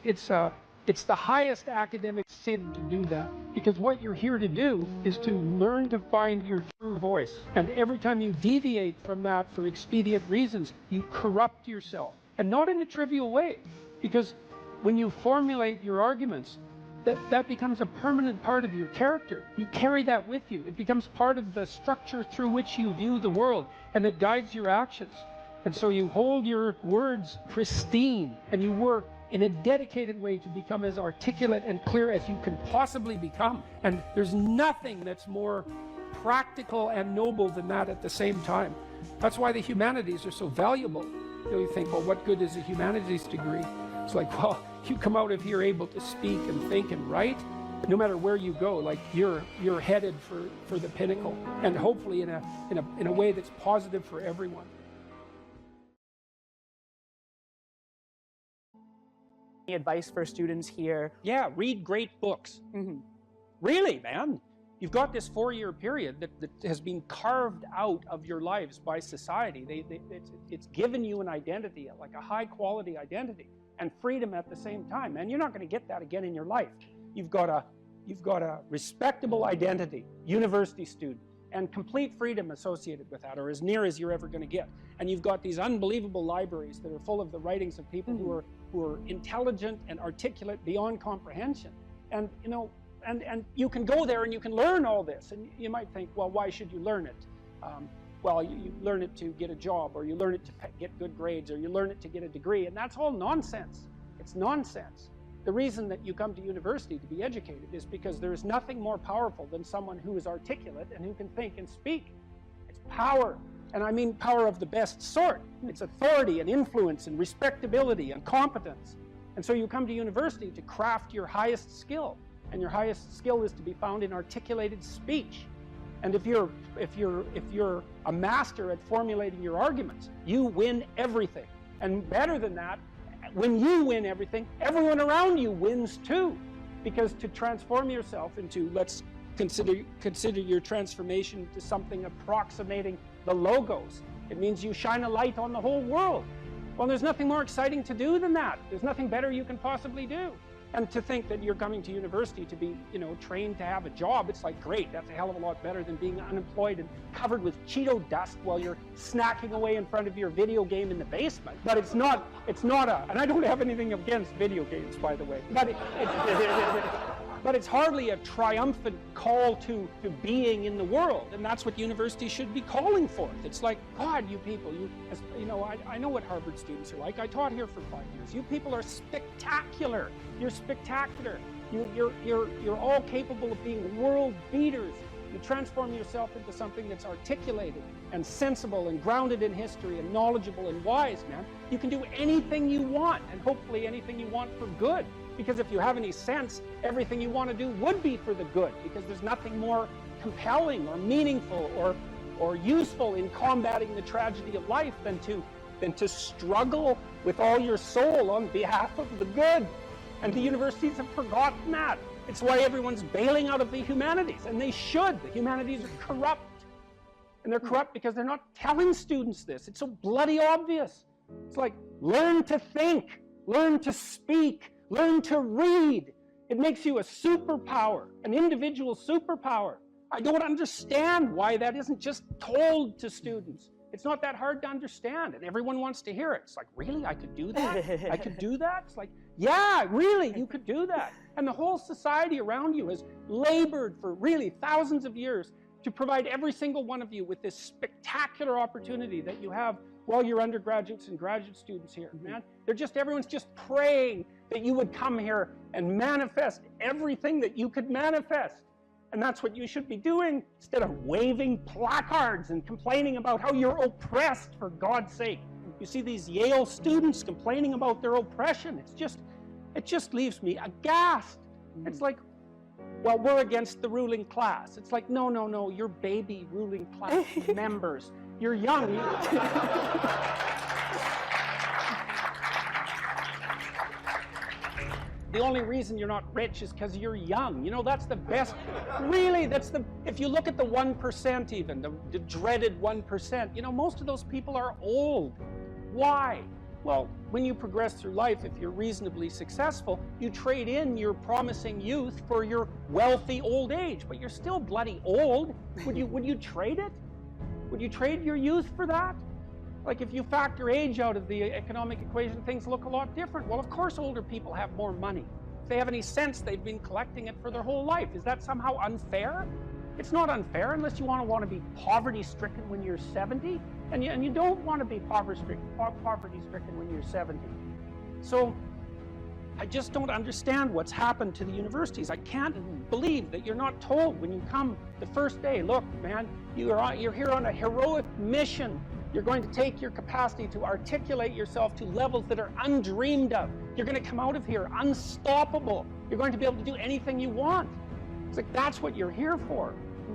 the highest academic sin to do that, because what you're here to do is to learn to find your true voice. And every time you deviate from that for expedient reasons, you corrupt yourself. And not in a trivial way, because when you formulate your arguments, that becomes a permanent part of your character. You carry that with you. It becomes part of the structure through which you view the world, and it guides your actions. And so you hold your words pristine, and you work in a dedicated way to become as articulate and clear as you can possibly become. And there's nothing that's more practical and noble than that at the same time. That's why the humanities are so valuable. You think, well, what good is a humanities degree? It's like, well, you come out of here able to speak and think and write, no matter where you go, like you're headed for the pinnacle, and hopefully in a way that's positive for everyone. Any advice for students here? Yeah, read great books. Really, man. You've got this 4-year period that has been carved out of your lives by society. It's given you an identity, like a high-quality identity, and freedom at the same time. And you're not going to get that again in your life. You've got a respectable identity, university student, and complete freedom associated with that, or as near as you're ever going to get. And you've got these unbelievable libraries that are full of the writings of people who are intelligent and articulate beyond comprehension. And you know, and you can go there and you can learn all this. And you might think, well, why should you learn it? Well, you learn it to get a job, or you learn it to get good grades, or you learn it to get a degree, and that's all nonsense. It's nonsense. The reason that you come to university to be educated is because there is nothing more powerful than someone who is articulate and who can think and speak. It's power, and I mean power of the best sort. It's authority and influence and respectability and competence. And so you come to university to craft your highest skill, and your highest skill is to be found in articulated speech. And if you're a master at formulating your arguments, you win everything. And better than that, when you win everything, everyone around you wins too. Because to transform yourself into, let's consider your transformation to something approximating the logos. It means you shine a light on the whole world. Well, there's nothing more exciting to do than that. There's nothing better you can possibly do. And to think that you're coming to university to be, trained to have a job, it's like, great, that's a hell of a lot better than being unemployed and covered with Cheeto dust while you're snacking away in front of your video game in the basement. But it's not and I don't have anything against video games, by the way, but it's hardly a triumphant call to being in the world, and that's what university should be calling forth. It's like, God, you people, I know what Harvard students are like. I taught here for 5 years. You people are spectacular. You're spectacular. You're all capable of being world beaters. You transform yourself into something that's articulated and sensible and grounded in history and knowledgeable and wise, man. You can do anything you want, and hopefully anything you want for good. Because if you have any sense, everything you want to do would be for the good, because there's nothing more compelling or meaningful or useful in combating the tragedy of life than to struggle with all your soul on behalf of the good. And the universities have forgotten that. It's why everyone's bailing out of the humanities, and they should. The humanities are corrupt. And they're corrupt because they're not telling students this. It's so bloody obvious. It's like, learn to think, learn to speak, learn to read. It makes you a superpower, an individual superpower. I don't understand why that isn't just told to students. It's not that hard to understand, and everyone wants to hear it. It's like, really? I could do that? I could do that? It's like, yeah, really, you could do that. And the whole society around you has labored for really thousands of years to provide every single one of you with this spectacular opportunity that you have while you're undergraduates and graduate students here, man. Everyone's just praying that you would come here and manifest everything that you could manifest. And that's what you should be doing instead of waving placards and complaining about how you're oppressed, for God's sake. You see these Yale students complaining about their oppression. It just leaves me aghast. It's like, well, we're against the ruling class. It's like, no, you're baby ruling class members. You're young. The only reason you're not rich is because you're young. You know, that's the best. Really, if you look at the 1% even, the dreaded 1%, you know, most of those people are old. Why? Well, when you progress through life, if you're reasonably successful, you trade in your promising youth for your wealthy old age, but you're still bloody old. Would you trade it? Would you trade your youth for that? Like, if you factor age out of the economic equation, things look a lot different. Well, of course older people have more money. If they have any sense, they've been collecting it for their whole life. Is that somehow unfair? It's not unfair unless you want to be poverty-stricken when you're 70, and you don't want to be poverty-stricken when you're 70. So I just don't understand what's happened to the universities. I can't believe that you're not told when you come the first day, look, man, you're here on a heroic mission. You're going to take your capacity to articulate yourself to levels that are undreamed of. You're going to come out of here unstoppable. You're going to be able to do anything you want. It's like, that's what you're here for.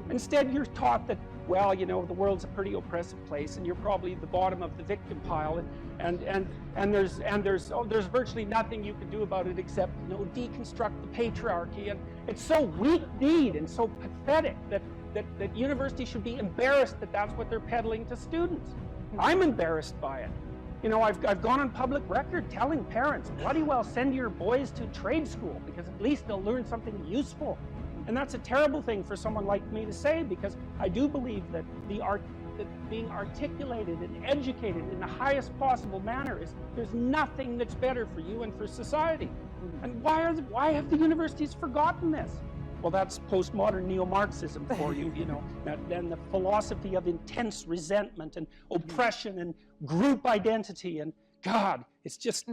Instead, you're taught that, well, you know, the world's a pretty oppressive place, and you're probably the bottom of the victim pile, and there's virtually nothing you can do about it except, you know, deconstruct the patriarchy. And it's so weak-kneed and so pathetic that universities should be embarrassed that that's what they're peddling to students. I'm embarrassed by it. You know, I've gone on public record telling parents, bloody well send your boys to trade school, because at least they'll learn something useful. And that's a terrible thing for someone like me to say, because I do believe that being articulated and educated in the highest possible manner there's nothing that's better for you and for society. And why have the universities forgotten this? Well, that's postmodern neo-Marxism for you, you know, and the philosophy of intense resentment and oppression and group identity, and God, it's just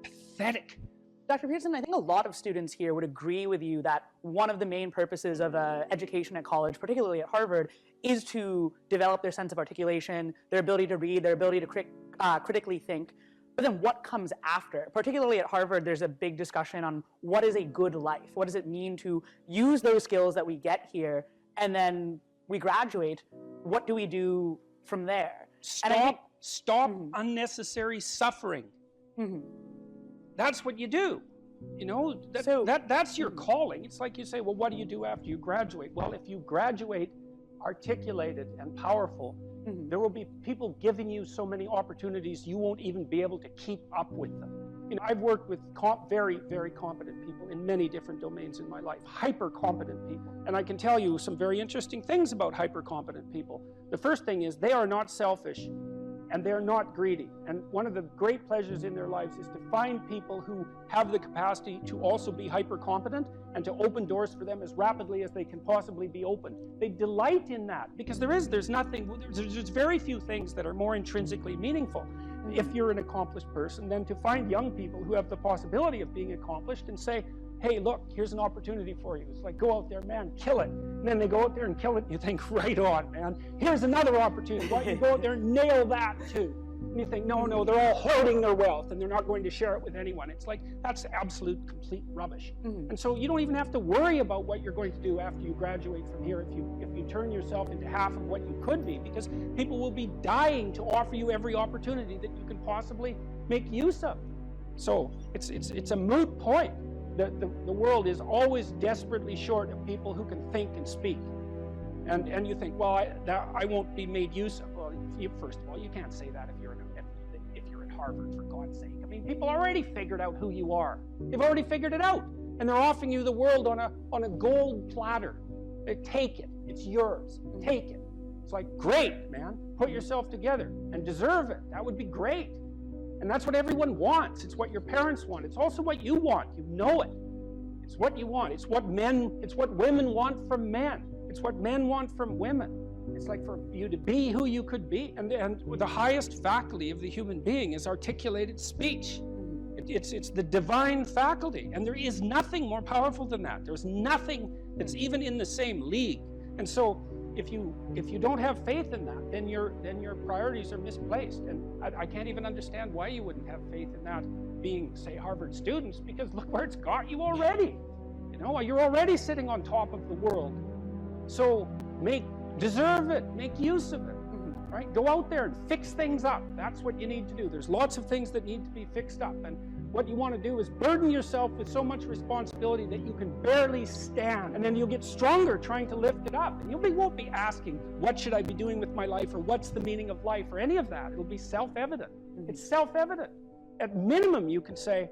pathetic. Dr. Peterson, I think a lot of students here would agree with you that one of the main purposes of education at college, particularly at Harvard, is to develop their sense of articulation, their ability to read, their ability to critically think. But then what comes after? Particularly at Harvard, there's a big discussion on what is a good life? What does it mean to use those skills that we get here, and then we graduate? What do we do from there? Stop unnecessary suffering. That's what you do. You know, that's your calling. It's like you say, well, what do you do after you graduate? Well, if you graduate articulated and powerful, there will be people giving you so many opportunities you won't even be able to keep up with them. You know, I've worked with very, very competent people in many different domains in my life, hyper-competent people. And I can tell you some very interesting things about hyper-competent people. The first thing is they are not selfish, and they're not greedy. And one of the great pleasures in their lives is to find people who have the capacity to also be hyper-competent and to open doors for them as rapidly as they can possibly be opened. They delight in that, because there's very few things that are more intrinsically meaningful if you're an accomplished person than to find young people who have the possibility of being accomplished and say, hey, look, here's an opportunity for you. It's like, go out there, man, kill it. And then they go out there and kill it, and you think, right on, man. Here's another opportunity. Why don't you go out there and nail that too? And you think, no, they're all hoarding their wealth, and they're not going to share it with anyone. It's like, that's absolute, complete rubbish. And so you don't even have to worry about what you're going to do after you graduate from here if you turn yourself into half of what you could be, because people will be dying to offer you every opportunity that you can possibly make use of. So it's a moot point. The world is always desperately short of people who can think and speak. And you think, well, I won't be made use of. Well, first of all, you can't say that if you're at Harvard, for God's sake. I mean, people already figured out who you are. They've already figured it out. And they're offering you the world on a gold platter. Take it. It's yours. Take it. It's like, great, man. Put yourself together and deserve it. That would be great. And that's what everyone wants. It's what your parents want. It's also what you want. You know it. It's what you want. It's what women want from men. It's what men want from women. It's like for you to be who you could be. And the highest faculty of the human being is articulated speech. It's the divine faculty. And there is nothing more powerful than that. There's nothing that's even in the same league. And so if you don't have faith in that, then your priorities are misplaced. And I can't even understand why you wouldn't have faith in that being, say, Harvard students, because look where it's got you already. You know, you're already sitting on top of the world. So deserve it, make use of it, right? Go out there and fix things up. That's what you need to do. There's lots of things that need to be fixed up. And what you want to do is burden yourself with so much responsibility that you can barely stand. And then you'll get stronger trying to lift it up. And you won't be asking, what should I be doing with my life? Or what's the meaning of life? Or any of that. It'll be self-evident. It's self-evident. At minimum, you can say,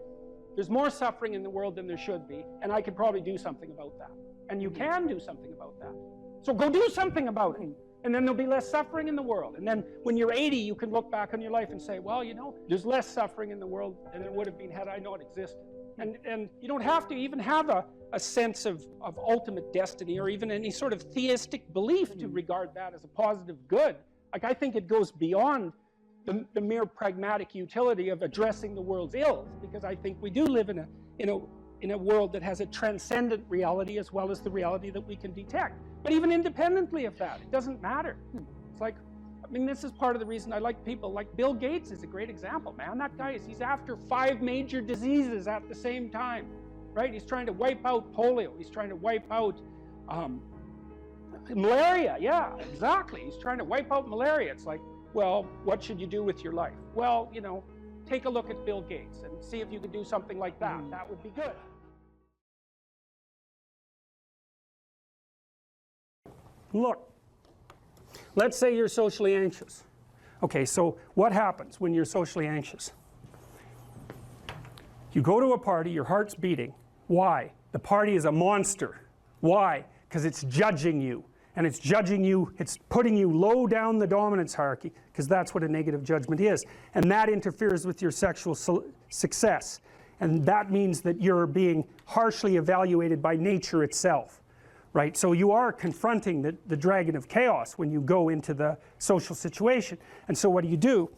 there's more suffering in the world than there should be. And I could probably do something about that. And you can do something about that. So go do something about it. And then there'll be less suffering in the world. And then when you're 80, you can look back on your life and say, well, you know, there's less suffering in the world than there would have been had I not existed. And you don't have to even have a sense of ultimate destiny or even any sort of theistic belief to regard that as a positive good. Like, I think it goes beyond the mere pragmatic utility of addressing the world's ills, because I think we do live in a world that has a transcendent reality as well as the reality that we can detect. But even independently of that, it doesn't matter. It's like, I mean, this is part of the reason I like people like Bill Gates is a great example, man. That guy he's after 5 major diseases at the same time, right? He's trying to wipe out polio. He's trying to wipe out malaria. Yeah, exactly. He's trying to wipe out malaria. It's like, well, what should you do with your life? Well, you know, take a look at Bill Gates and see if you could do something like that. That would be good. Look, let's say you're socially anxious. Okay, so what happens when you're socially anxious? You go to a party, your heart's beating. Why? The party is a monster. Why? Because it's judging you. And it's judging you, it's putting you low down the dominance hierarchy, because that's what a negative judgment is. And that interferes with your sexual success. And that means that you're being harshly evaluated by nature itself. Right? So you are confronting the dragon of chaos when you go into the social situation. And so what do?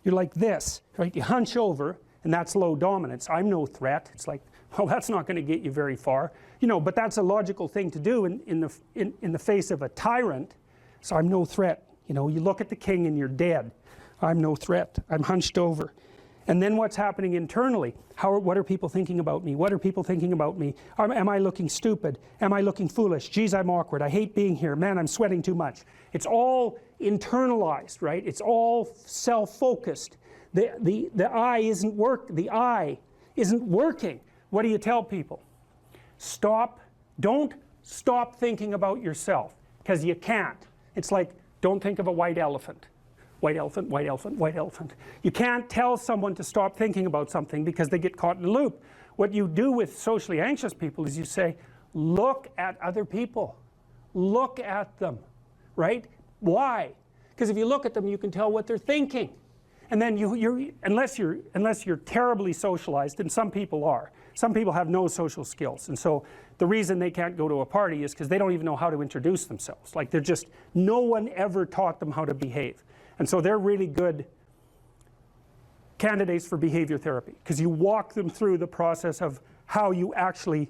You're like this, right? You hunch over, and that's low dominance. I'm no threat. It's like, well, that's not going to get you very far. You know, but that's a logical thing to do in the face of a tyrant. So I'm no threat. You know, you look at the king and you're dead. I'm no threat. I'm hunched over. And then what's happening internally? What are people thinking about me? What are people thinking about me? Am I looking stupid? Am I looking foolish? Geez, I'm awkward. I hate being here. Man, I'm sweating too much. It's all internalized, right? It's all self-focused. The eye isn't working. What do you tell people? Don't stop thinking about yourself, because you can't. It's like, don't think of a white elephant. White elephant, white elephant, white elephant. You can't tell someone to stop thinking about something because they get caught in a loop. What you do with socially anxious people is you say, look at other people. Look at them, right? Why? Because if you look at them, you can tell what they're thinking. And then unless you're terribly socialized, and some people are. Some people have no social skills. And so the reason they can't go to a party is because they don't even know how to introduce themselves. Like, no one ever taught them how to behave. And so they're really good candidates for behavior therapy, because you walk them through the process of how you actually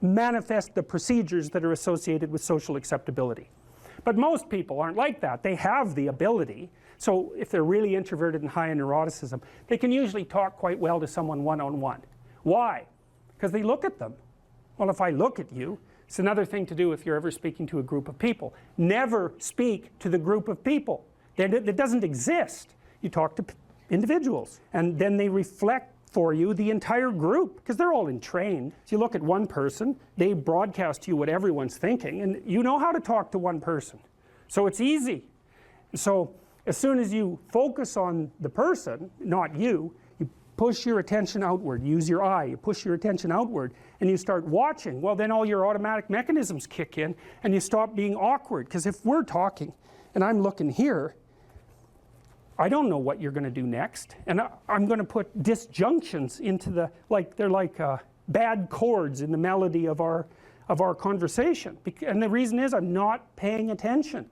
manifest the procedures that are associated with social acceptability. But most people aren't like that. They have the ability. So if they're really introverted and high in neuroticism, they can usually talk quite well to someone one-on-one. Why? Because they look at them. Well, if I look at you, it's another thing to do if you're ever speaking to a group of people. Never speak to the group of people. It doesn't exist. You talk to individuals, and then they reflect for you the entire group, because they're all entrained. So you look at one person, they broadcast to you what everyone's thinking, and you know how to talk to one person. So it's easy. So as soon as you focus on the person, not you, you push your attention outward. Use your eye. You push your attention outward, and you start watching. Well, then all your automatic mechanisms kick in, and you stop being awkward. Because if we're talking, and I'm looking here, I don't know what you're going to do next, and I'm going to put disjunctions into the, like they're like bad chords in the melody of our conversation, and the reason is I'm not paying attention.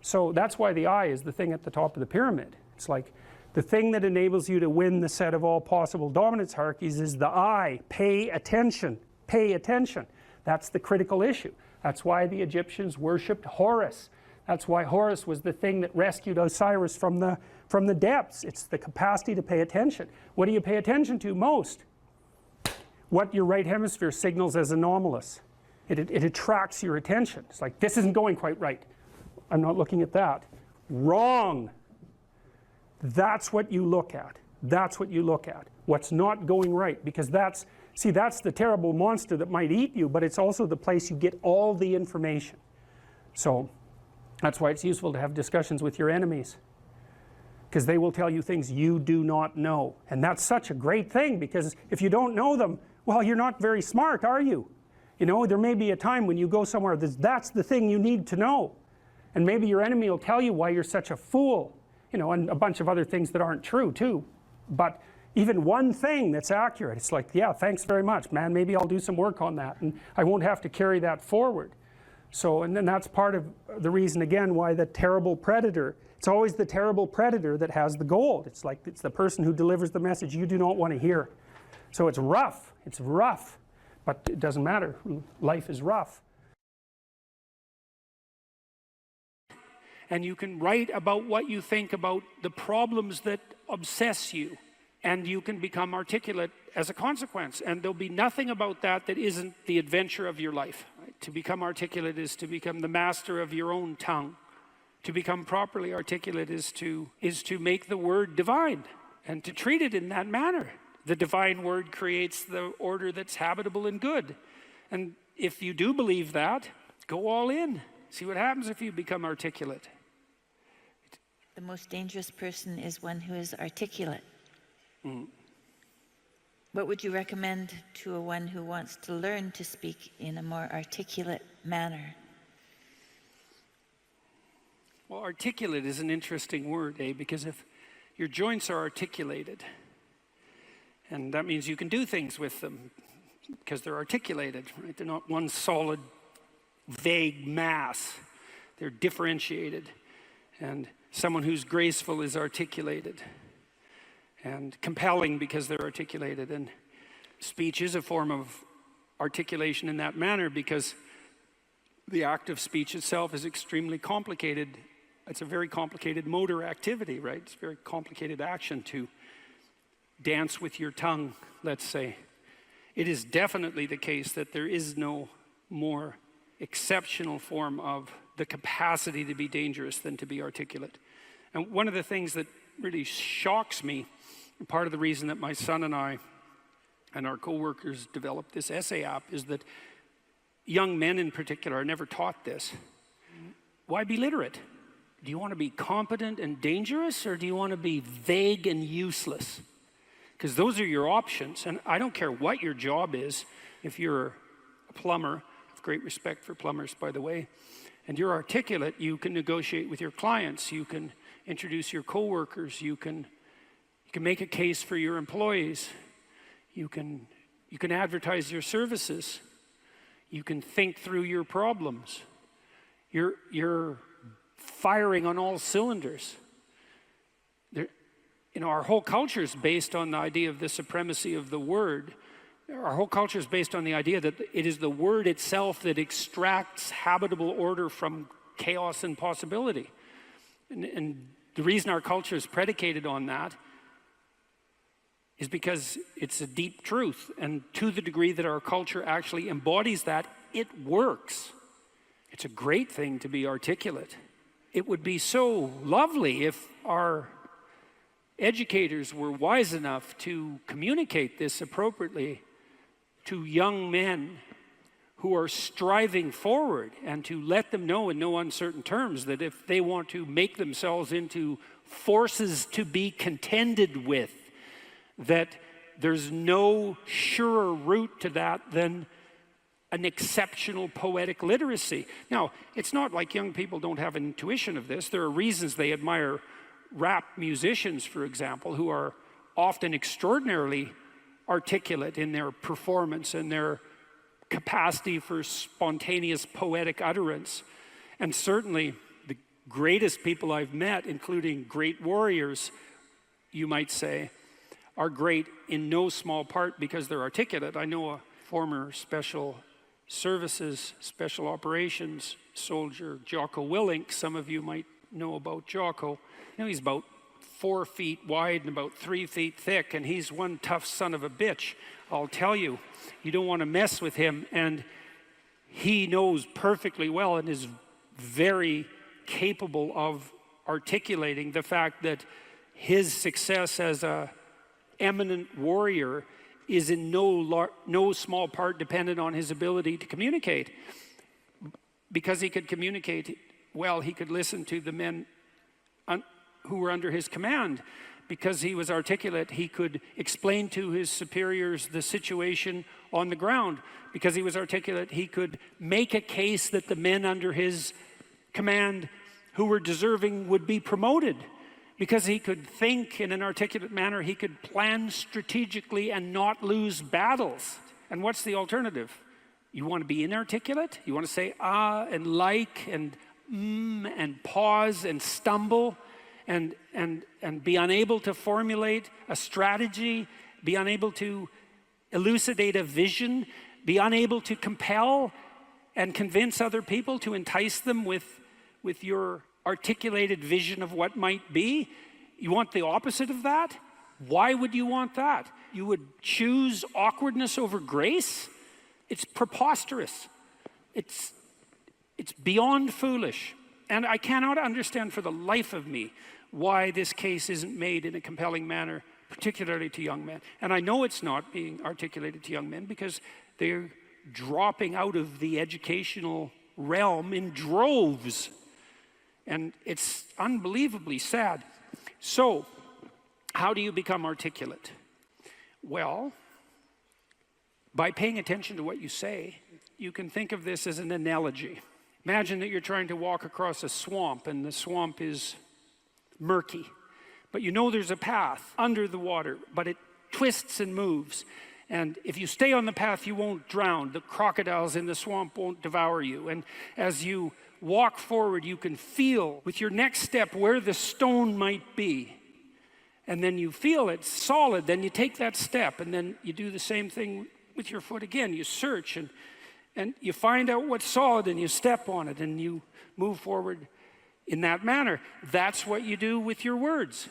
So that's why the I is the thing at the top of the pyramid. It's like the thing that enables you to win the set of all possible dominance hierarchies is the I. Pay attention. Pay attention. That's the critical issue. That's why the Egyptians worshipped Horus. That's why Horus was the thing that rescued Osiris from the depths. It's the capacity to pay attention. What do you pay attention to most? What your right hemisphere signals as anomalous. It attracts your attention. It's like, this isn't going quite right. I'm not looking at that. Wrong. That's what you look at. That's what you look at. What's not going right, because that's the terrible monster that might eat you, but it's also the place you get all the information. So that's why it's useful to have discussions with your enemies, because they will tell you things you do not know. And that's such a great thing, because if you don't know them, well, you're not very smart, are you? You know, there may be a time when you go somewhere that's the thing you need to know. And maybe your enemy will tell you why you're such a fool, you know, and a bunch of other things that aren't true too. But even one thing that's accurate, it's like, yeah, thanks very much, man, maybe I'll do some work on that, and I won't have to carry that forward. So, and then that's part of the reason, again, why the terrible predator, it's always the terrible predator that has the gold. It's like, it's the person who delivers the message you do not want to hear. So it's rough, but it doesn't matter, life is rough. And you can write about what you think about the problems that obsess you, and you can become articulate as a consequence, and there'll be nothing about that that isn't the adventure of your life. Right? To become articulate is to become the master of your own tongue. To become properly articulate is to make the word divine and to treat it in that manner. The divine word creates the order that's habitable and good. And if you do believe that, go all in. See what happens if you become articulate. The most dangerous person is one who is articulate. What would you recommend to one who wants to learn to speak in a more articulate manner? Well, articulate is an interesting word, because if your joints are articulated, and that means you can do things with them because they're articulated, right? They're not one solid, vague mass. They're differentiated. And someone who's graceful is articulated and compelling because they're articulated. And speech is a form of articulation in that manner, because the act of speech itself is extremely complicated. It's a very complicated motor activity, right? It's a very complicated action to dance with your tongue, let's say. It is definitely the case that there is no more exceptional form of the capacity to be dangerous than to be articulate. And one of the things that really shocks me, and part of the reason that my son and I and our co-workers developed this essay app, is that young men in particular are never taught this. Why be literate? Do you want to be competent and dangerous, or do you want to be vague and useless? Because those are your options, and I don't care what your job is. If you're a plumber, I have great respect for plumbers, by the way, and you're articulate, you can negotiate with your clients, you can introduce your coworkers, you can make a case for your employees, you can advertise your services, you can think through your problems. You're firing on all cylinders. You know, our whole culture is based on the idea of the supremacy of the word. Our whole culture is based on the idea that it is the word itself that extracts habitable order from chaos and possibility. And the reason our culture is predicated on that is because it's a deep truth. And to the degree that our culture actually embodies that, it works. It's a great thing to be articulate. It would be so lovely if our educators were wise enough to communicate this appropriately to young men who are striving forward, and to let them know in no uncertain terms that if they want to make themselves into forces to be contended with, that there's no surer route to that than an exceptional poetic literacy. Now, it's not like young people don't have an intuition of this. There are reasons they admire rap musicians, for example, who are often extraordinarily articulate in their performance and their capacity for spontaneous poetic utterance. And certainly the greatest people I've met, including great warriors, you might say, are great in no small part because they're articulate. I know a former special services, special operations soldier, Jocko Willink. Some of you might know about Jocko. You know, he's about 4 feet wide and about 3 feet thick, and he's one tough son of a bitch. I'll tell you, you don't want to mess with him, and he knows perfectly well and is very capable of articulating the fact that his success as a eminent warrior is in no small part dependent on his ability to communicate. Because he could communicate well, he could listen to the men who were under his command. Because he was articulate, he could explain to his superiors the situation on the ground. Because he was articulate, he could make a case that the men under his command who were deserving would be promoted. Because he could think in an articulate manner, he could plan strategically and not lose battles. And what's the alternative? You want to be inarticulate? You want to say and like and and pause and stumble and be unable to formulate a strategy, be unable to elucidate a vision, be unable to compel and convince other people, to entice them with your articulated vision of what might be. You want the opposite of that? Why would you want that? You would choose awkwardness over grace? It's preposterous. It's beyond foolish. And I cannot understand for the life of me why this case isn't made in a compelling manner, particularly to young men. And I know it's not being articulated to young men because they're dropping out of the educational realm in droves. And it's unbelievably sad. So, how do you become articulate? Well, by paying attention to what you say, you can think of this as an analogy. Imagine that you're trying to walk across a swamp, and the swamp is murky. But you know there's a path under the water, but it twists and moves. And if you stay on the path, you won't drown. The crocodiles in the swamp won't devour you. And as you walk forward, you can feel with your next step where the stone might be. And then you feel it's solid, then you take that step, and then you do the same thing with your foot again. You search and you find out what's solid and you step on it and you move forward in that manner. That's what you do with your words.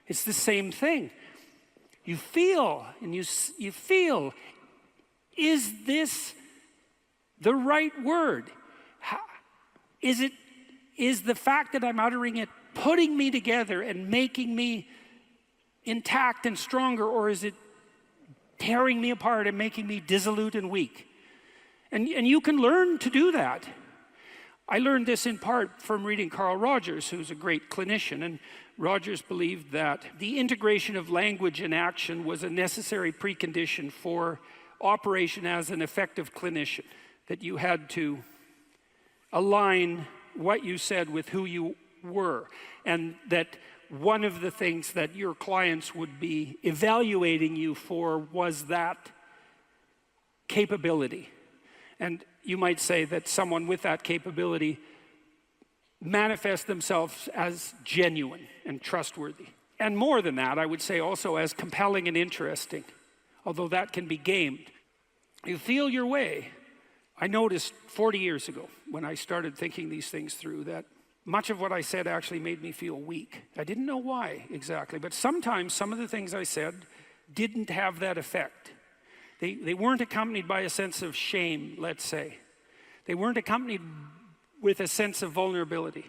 It's the same thing. You feel and you feel, is this the right word? Is the fact that I'm uttering it putting me together and making me intact and stronger, or is it tearing me apart and making me dissolute and weak? And you can learn to do that. I learned this in part from reading Carl Rogers, who's a great clinician, and Rogers believed that the integration of language and action was a necessary precondition for operation as an effective clinician, that you had to align what you said with who you were, and that one of the things that your clients would be evaluating you for was that capability. And you might say that someone with that capability manifests themselves as genuine and trustworthy. And more than that, I would say also as compelling and interesting, although that can be gamed. You feel your way. I noticed 40 years ago when I started thinking these things through that much of what I said actually made me feel weak. I didn't know why exactly, but sometimes some of the things I said didn't have that effect. They weren't accompanied by a sense of shame, let's say. They weren't accompanied with a sense of vulnerability.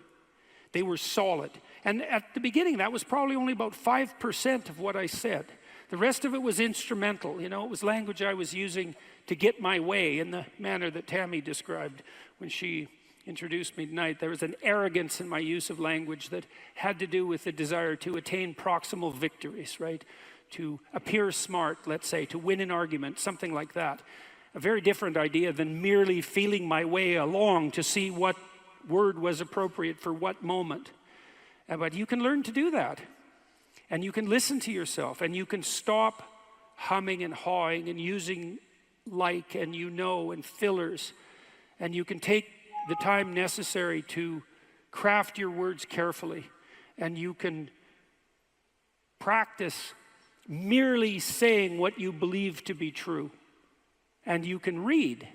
They were solid. And at the beginning, that was probably only about 5% of what I said. The rest of it was instrumental. You know, it was language I was using to get my way in the manner that Tammy described when she introduced me tonight. There was an arrogance in my use of language that had to do with the desire to attain proximal victories, right? To appear smart, let's say, to win an argument, something like that. A very different idea than merely feeling my way along to see what word was appropriate for what moment. But you can learn to do that. And you can listen to yourself, and you can stop humming and hawing and using like and you know and fillers. And you can take the time necessary to craft your words carefully. And you can practice merely saying what you believe to be true. And you can read.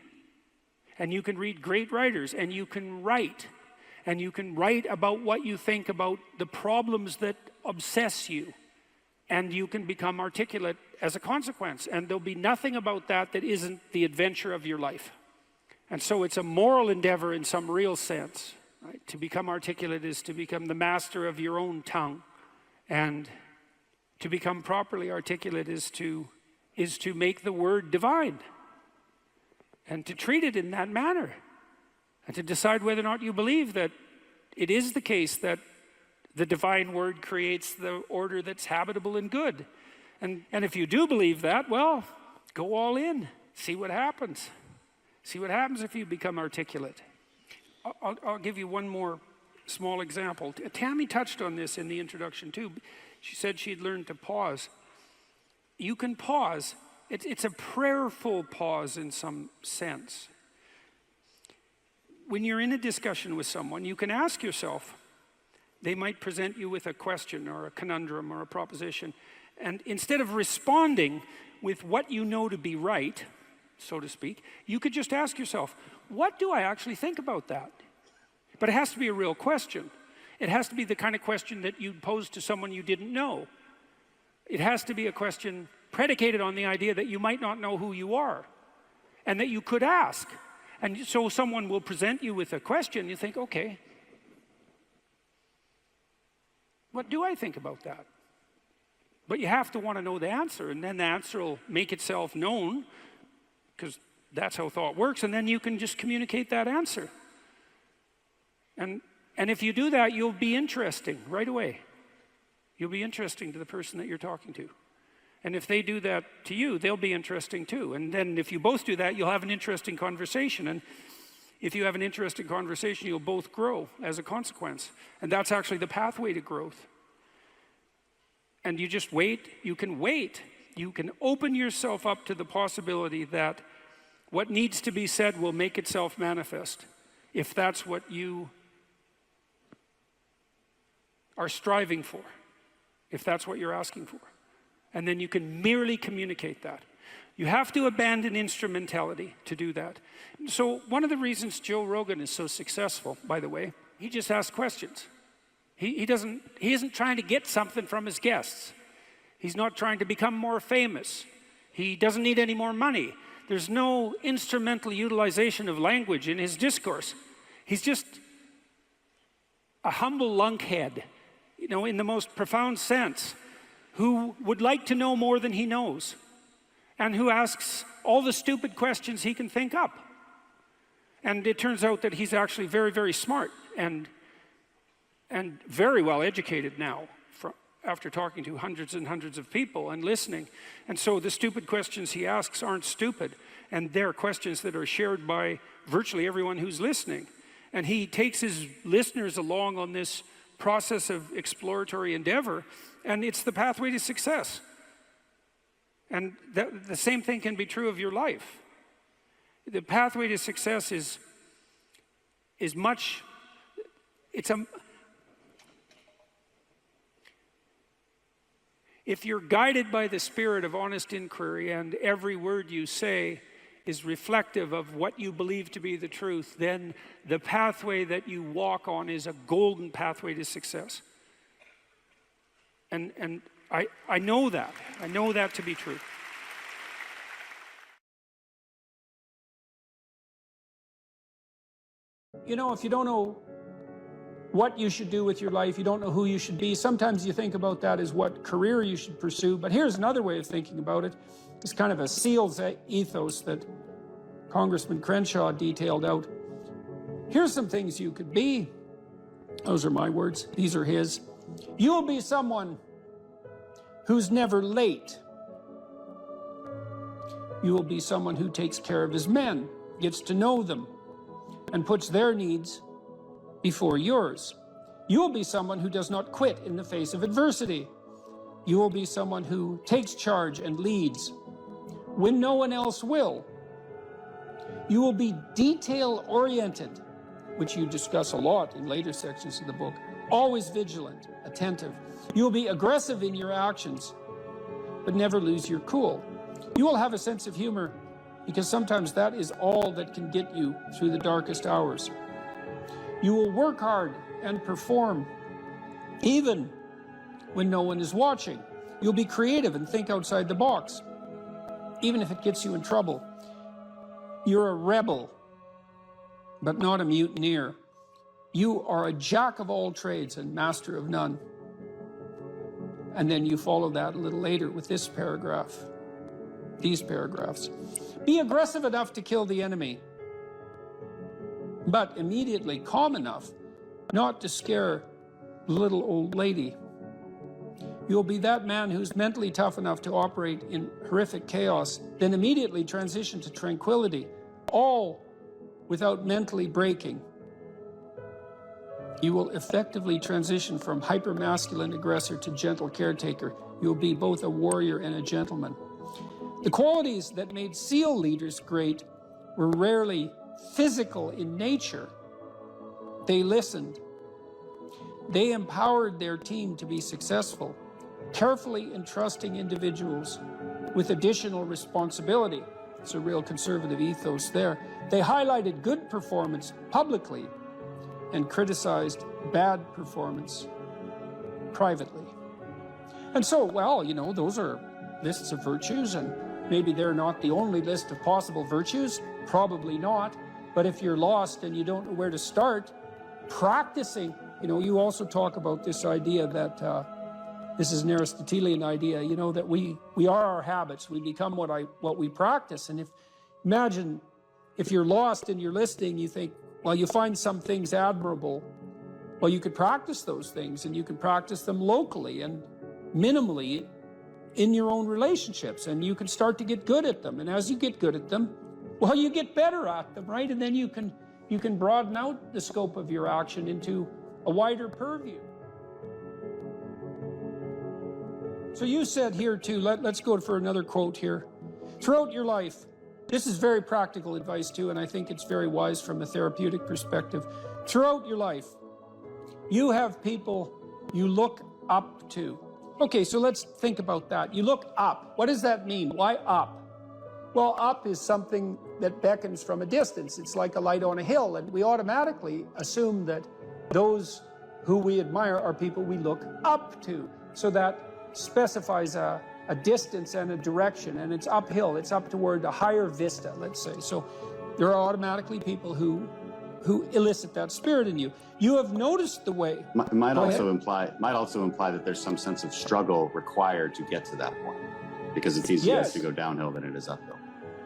And you can read great writers. And you can write. And you can write about what you think about the problems that obsess you. And you can become articulate as a consequence. And there'll be nothing about that that isn't the adventure of your life. And so it's a moral endeavor in some real sense. Right? To become articulate is to become the master of your own tongue. And to become properly articulate is to make the word divine. And to treat it in that manner. And to decide whether or not you believe that it is the case that the divine word creates the order that's habitable and good. And if you do believe that, well, go all in. See what happens. See what happens if you become articulate. I'll give you one more small example. Tammy touched on this in the introduction too. She said she'd learned to pause. You can pause. It's a prayerful pause in some sense. When you're in a discussion with someone, you can ask yourself, they might present you with a question or a conundrum or a proposition, and instead of responding with what you know to be right, so to speak, you could just ask yourself, what do I actually think about that? But it has to be a real question. It has to be the kind of question that you'd pose to someone you didn't know. It has to be a question predicated on the idea that you might not know who you are and that you could ask. And so someone will present you with a question, you think, okay, what do I think about that? But you have to want to know the answer, and then the answer will make itself known, because that's how thought works, and then you can just communicate that answer. And if you do that, you'll be interesting right away. You'll be interesting to the person that you're talking to. And if they do that to you, they'll be interesting too. And then if you both do that, you'll have an interesting conversation. And if you have an interesting conversation, you'll both grow as a consequence. And that's actually the pathway to growth. And you just wait. You can wait. You can open yourself up to the possibility that what needs to be said will make itself manifest, if that's what you are striving for, if that's what you're asking for. And then you can merely communicate that. You have to abandon instrumentality to do that. So one of the reasons Joe Rogan is so successful, by the way, he just asks questions. He isn't trying to get something from his guests. He's not trying to become more famous. He doesn't need any more money. There's no instrumental utilization of language in his discourse. He's just a humble lunkhead, you know, in the most profound sense, who would like to know more than he knows, and who asks all the stupid questions he can think up. And it turns out that he's actually very, very smart and very well educated now, after talking to hundreds and hundreds of people and listening. And so the stupid questions he asks aren't stupid, and they're questions that are shared by virtually everyone who's listening. And he takes his listeners along on this process of exploratory endeavor, and it's the pathway to success. And the same thing can be true of your life. The pathway to success is much, if you're guided by the spirit of honest inquiry and every word you say is reflective of what you believe to be the truth, then the pathway that you walk on is a golden pathway to success. And I know that. I know that to be true. You know, if you don't know what you should do with your life, you don't know who you should be, sometimes you think about that as what career you should pursue. But here's another way of thinking about it. It's kind of a SEAL's ethos that Congressman Crenshaw detailed out. Here's some things you could be. Those are my words. These are his. You'll be someone who's never late. You will be someone who takes care of his men, gets to know them, and puts their needs before yours. You will be someone who does not quit in the face of adversity. You will be someone who takes charge and leads when no one else will. You will be detail-oriented, which you discuss a lot in later sections of the book, always vigilant, attentive. You will be aggressive in your actions, but never lose your cool. You will have a sense of humor, because sometimes that is all that can get you through the darkest hours. You will work hard and perform, even when no one is watching. You'll be creative and think outside the box, even if it gets you in trouble. You're a rebel, but not a mutineer. You are a jack of all trades and master of none. And then you follow that a little later with this paragraph, these paragraphs. Be aggressive enough to kill the enemy, but immediately calm enough not to scare the little old lady. You'll be that man who's mentally tough enough to operate in horrific chaos, then immediately transition to tranquility, all without mentally breaking. You will effectively transition from hyper-masculine aggressor to gentle caretaker. You'll be both a warrior and a gentleman. The qualities that made SEAL leaders great were rarely physical in nature. They listened. They empowered their team to be successful, carefully entrusting individuals with additional responsibility. It's a real conservative ethos there. They highlighted good performance publicly and criticized bad performance privately. And so, well, you know, those are lists of virtues, and maybe they're not the only list of possible virtues, probably not. But if you're lost and you don't know where to start, practicing, you know, you also talk about this idea that this is an Aristotelian idea, you know, that we are our habits. We become what we practice. And imagine if you're lost and you're listening, you think, well, you find some things admirable. Well, you could practice those things, and you can practice them locally and minimally in your own relationships, and you can start to get good at them. And as you get good at them, well, you get better at them, right? And then you can broaden out the scope of your action into a wider purview. So you said here too, let's go for another quote here. Throughout your life, this is very practical advice too, and I think it's very wise from a therapeutic perspective. Throughout your life, you have people you look up to. Okay, so let's think about that. You look up. What does that mean? Why up? Well, up is something that beckons from a distance. It's like a light on a hill, and we automatically assume that those who we admire are people we look up to. So that specifies a distance and a direction, and it's uphill. It's up toward a higher vista, let's say. So there are automatically people who elicit that spirit in you. You have noticed the way. Might also imply that there's some sense of struggle required to get to that point, because it's easier to go downhill than it is uphill.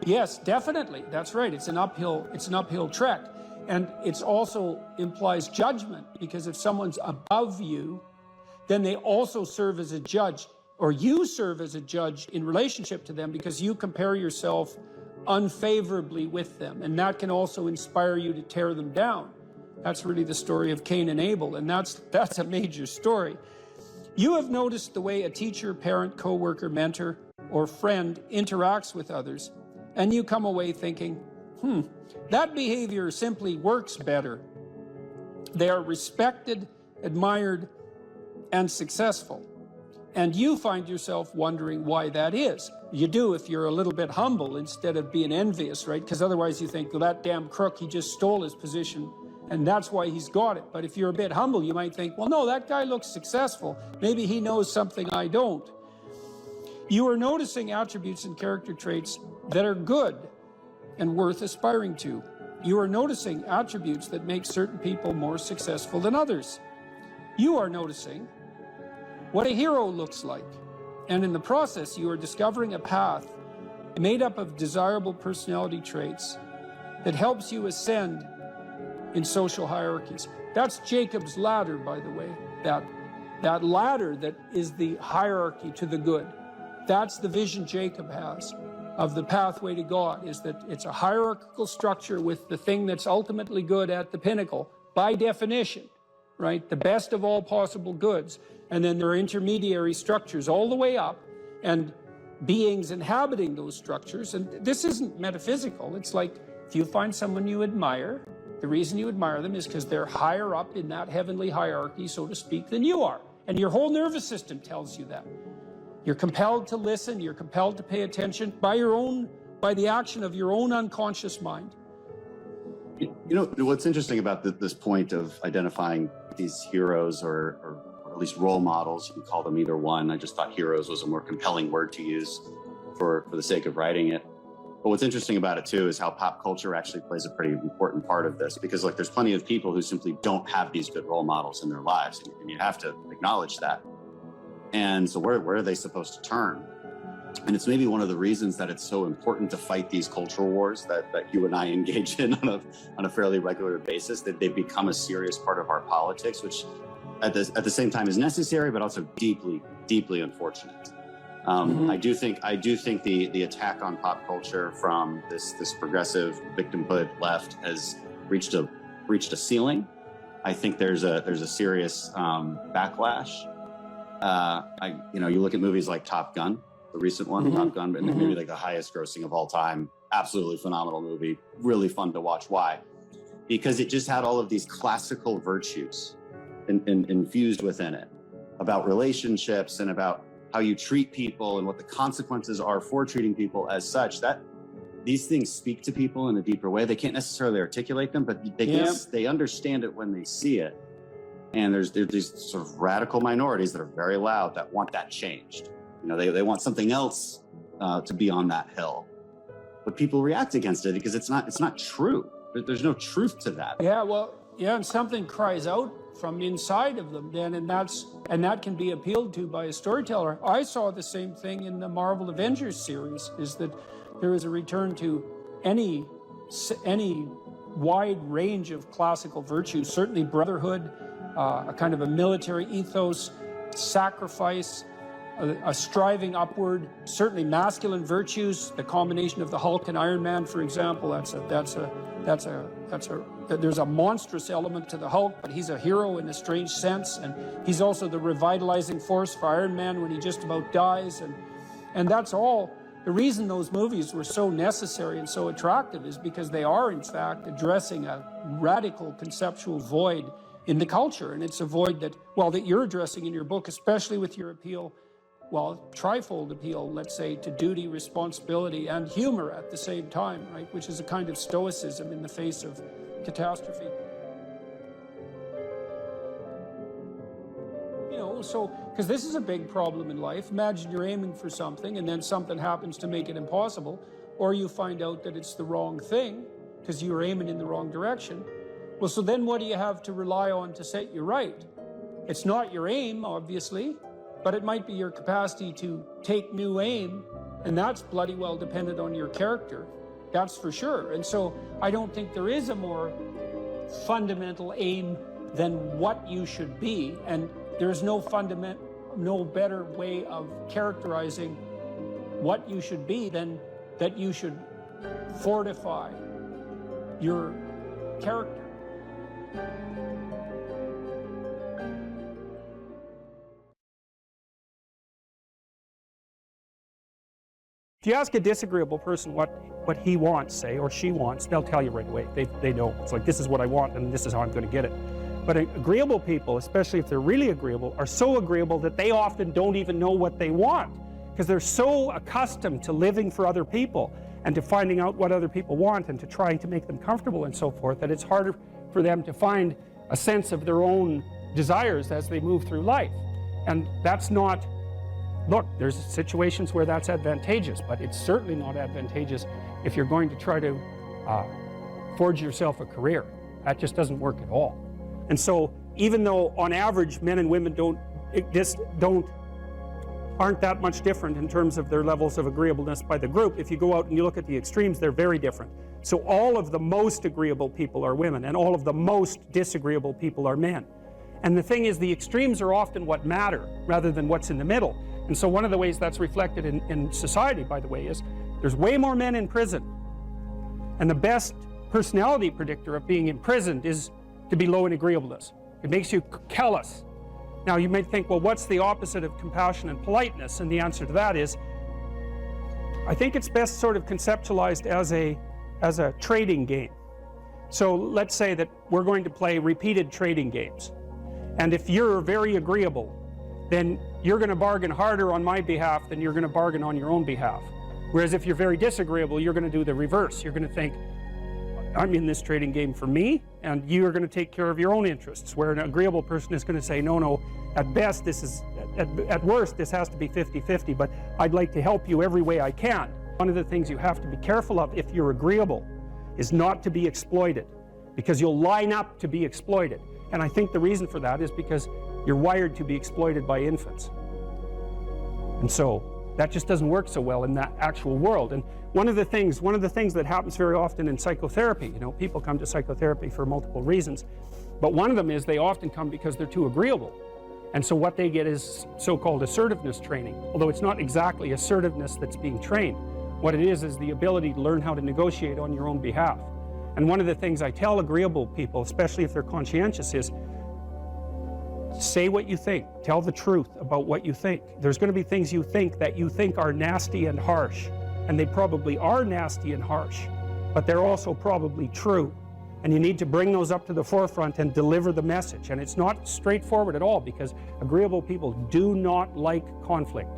Yes, definitely. That's right. It's an uphill trek. And it also implies judgment, because if someone's above you, then they also serve as a judge, or you serve as a judge in relationship to them, because you compare yourself unfavorably with them. And that can also inspire you to tear them down. That's really the story of Cain and Abel, and that's a major story. You have noticed the way a teacher, parent, coworker, mentor, or friend interacts with others, and you come away thinking, that behavior simply works better. They are respected, admired, and successful. And you find yourself wondering why that is. You do if you're a little bit humble instead of being envious, right? Because otherwise you think, well, that damn crook, he just stole his position, and that's why he's got it. But if you're a bit humble, you might think, well, no, that guy looks successful. Maybe he knows something I don't. You are noticing attributes and character traits that are good and worth aspiring to. You are noticing attributes that make certain people more successful than others. You are noticing what a hero looks like. And in the process, you are discovering a path made up of desirable personality traits that helps you ascend in social hierarchies. That's Jacob's ladder, by the way. That ladder that is the hierarchy to the good. That's the vision Jacob has. of the pathway to God is that it's a hierarchical structure with the thing that's ultimately good at the pinnacle, by definition, right? The best of all possible goods. And then there are intermediary structures all the way up, and beings inhabiting those structures. And this isn't metaphysical. It's like if you find someone you admire, the reason you admire them is because they're higher up in that heavenly hierarchy, so to speak, than you are. And your whole nervous system tells you that. You're compelled to listen, you're compelled to pay attention by the action of your own unconscious mind. You know, what's interesting about this point of identifying these heroes or at least role models, you can call them either one. I just thought heroes was a more compelling word to use for the sake of writing it. But what's interesting about it too is how pop culture actually plays a pretty important part of this, because like there's plenty of people who simply don't have these good role models in their lives, and you have to acknowledge that. And so where are they supposed to turn? And it's maybe one of the reasons that it's so important to fight these cultural wars that you and I engage in on a fairly regular basis, that they become a serious part of our politics, which at the same time is necessary, but also deeply, deeply unfortunate. I do think the attack on pop culture from this progressive victimhood left has reached a ceiling. I think there's a serious backlash. You look at movies like Top Gun, the recent one, Top Gun, and maybe like the highest grossing of all time. Absolutely phenomenal movie, really fun to watch. Why? Because it just had all of these classical virtues infused within it, about relationships and about how you treat people and what the consequences are for treating people as such. That these things speak to people in a deeper way. They can't necessarily articulate them, but they understand it when they see it. And there's these sort of radical minorities that are very loud that want that changed. You know, they want something else to be on that hill, but people react against it because it's not true. There's no truth to that. And something cries out from inside of them then, and that can be appealed to by a storyteller. I saw the same thing in the Marvel Avengers series, is that there is a return to any wide range of classical virtues, certainly brotherhood, a kind of a military ethos, sacrifice, a striving upward, certainly masculine virtues, the combination of the Hulk and Iron Man, for example. There's a monstrous element to the Hulk, but he's a hero in a strange sense, and he's also the revitalizing force for Iron Man when he just about dies, and that's all. The reason those movies were so necessary and so attractive is because they are, in fact, addressing a radical conceptual void in the culture, and it's a void that you're addressing in your book, especially with your appeal, trifold appeal, let's say, to duty, responsibility, and humor at the same time, right? Which is a kind of stoicism in the face of catastrophe. Because this is a big problem in life. Imagine you're aiming for something and then something happens to make it impossible, or you find out that it's the wrong thing because you were aiming in the wrong direction. Well, so then what do you have to rely on to set you right? It's not your aim, obviously, but it might be your capacity to take new aim, and that's bloody well dependent on your character. That's for sure. And so I don't think there is a more fundamental aim than what you should be, and there's no better way of characterizing what you should be than that you should fortify your character. If you ask a disagreeable person what he wants, say, or she wants, they'll tell you right away. They know. It's like, this is what I want, and this is how I'm going to get it. But agreeable people, especially if they're really agreeable, are so agreeable that they often don't even know what they want, because they're so accustomed to living for other people and to finding out what other people want and to trying to make them comfortable and so forth, that it's harder for them to find a sense of their own desires as they move through life. And that's not... Look, there's situations where that's advantageous, but it's certainly not advantageous if you're going to try to forge yourself a career. That just doesn't work at all. And so, even though on average men and women aren't that much different in terms of their levels of agreeableness by the group, if you go out and you look at the extremes, they're very different. So all of the most agreeable people are women, and all of the most disagreeable people are men. And the thing is, the extremes are often what matter rather than what's in the middle. And so one of the ways that's reflected in society, by the way, is There's way more men in prison. And the best personality predictor of being imprisoned is to be low in agreeableness. It makes you callous. Now you might think, well, what's the opposite of compassion and politeness? And the answer to that is, I think it's best sort of conceptualized as a trading game. So let's say that we're going to play repeated trading games. And if you're very agreeable, then you're going to bargain harder on my behalf than you're going to bargain on your own behalf. Whereas if you're very disagreeable, you're going to do the reverse. You're going to think, I'm in this trading game for me, and you're going to take care of your own interests. Where an agreeable person is going to say, no, at best this is, at worst this has to be 50-50, but I'd like to help you every way I can. One of the things you have to be careful of if you're agreeable is not to be exploited, because you'll line up to be exploited. And I think the reason for that is because you're wired to be exploited by infants. And so that just doesn't work so well in that actual world. And one of the things that happens very often in psychotherapy, people come to psychotherapy for multiple reasons, but one of them is they often come because they're too agreeable. And so what they get is so-called assertiveness training, although it's not exactly assertiveness that's being trained. What it is the ability to learn how to negotiate on your own behalf. And one of the things I tell agreeable people, especially if they're conscientious, is say what you think. Tell the truth about what you think. There's going to be things you think that you think are nasty and harsh. And they probably are nasty and harsh, but they're also probably true. And you need to bring those up to the forefront and deliver the message. And it's not straightforward at all, because agreeable people do not like conflict.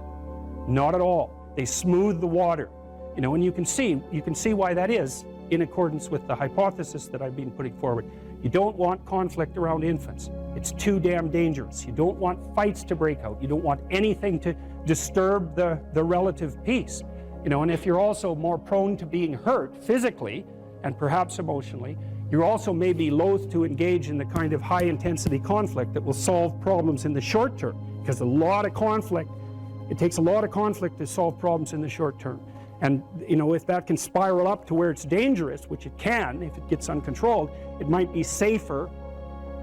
Not at all. They smooth the water. And you can see why that is in accordance with the hypothesis that I've been putting forward. You don't want conflict around infants. It's too damn dangerous. You don't want fights to break out. You don't want anything to disturb the relative peace. And if you're also more prone to being hurt physically and perhaps emotionally, you're also maybe loath to engage in the kind of high-intensity conflict that will solve problems in the short term, because it takes a lot of conflict to solve problems in the short term. And if that can spiral up to where it's dangerous, which it can if it gets uncontrolled, it might be safer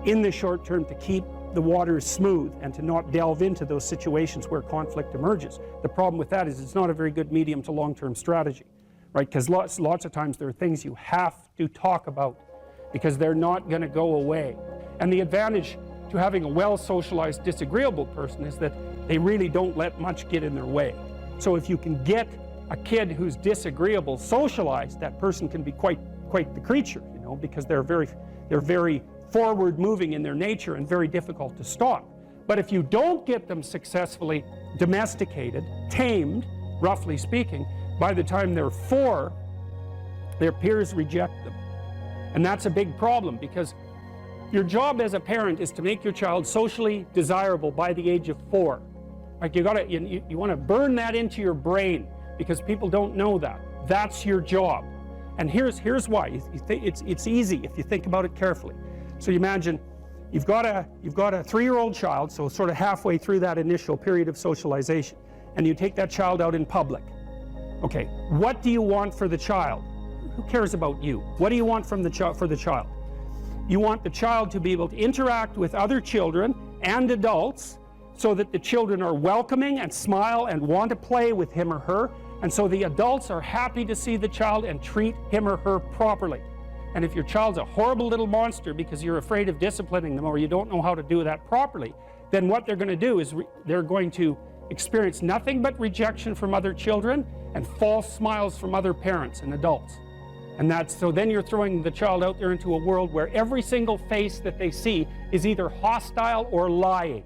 in the short term to keep the waters smooth and to not delve into those situations where conflict emerges. The problem with that is it's not a very good medium to long-term strategy, right? Because lots of times there are things you have to talk about because they're not going to go away. And the advantage to having a well-socialized disagreeable person is that they really don't let much get in their way. So if you can get a kid who's disagreeable socialized, that person can be quite the creature, because they're very forward-moving in their nature and very difficult to stop. But if you don't get them successfully domesticated, tamed, roughly speaking, by the time they're 4, their peers reject them. And that's a big problem, because your job as a parent is to make your child socially desirable by the age of 4. Like you want to burn that into your brain, because people don't know that. That's your job. And here's why. It's easy if you think about it carefully. So you imagine you've got a 3-year-old child, so sort of halfway through that initial period of socialization, and you take that child out in public. Okay, what do you want for the child? Who cares about you? What do you want for the child? You want the child to be able to interact with other children and adults so that the children are welcoming and smile and want to play with him or her, and so the adults are happy to see the child and treat him or her properly. And if your child's a horrible little monster because you're afraid of disciplining them or you don't know how to do that properly, then what they're going to do is they're going to experience nothing but rejection from other children and false smiles from other parents and adults. And so then you're throwing the child out there into a world where every single face that they see is either hostile or lying.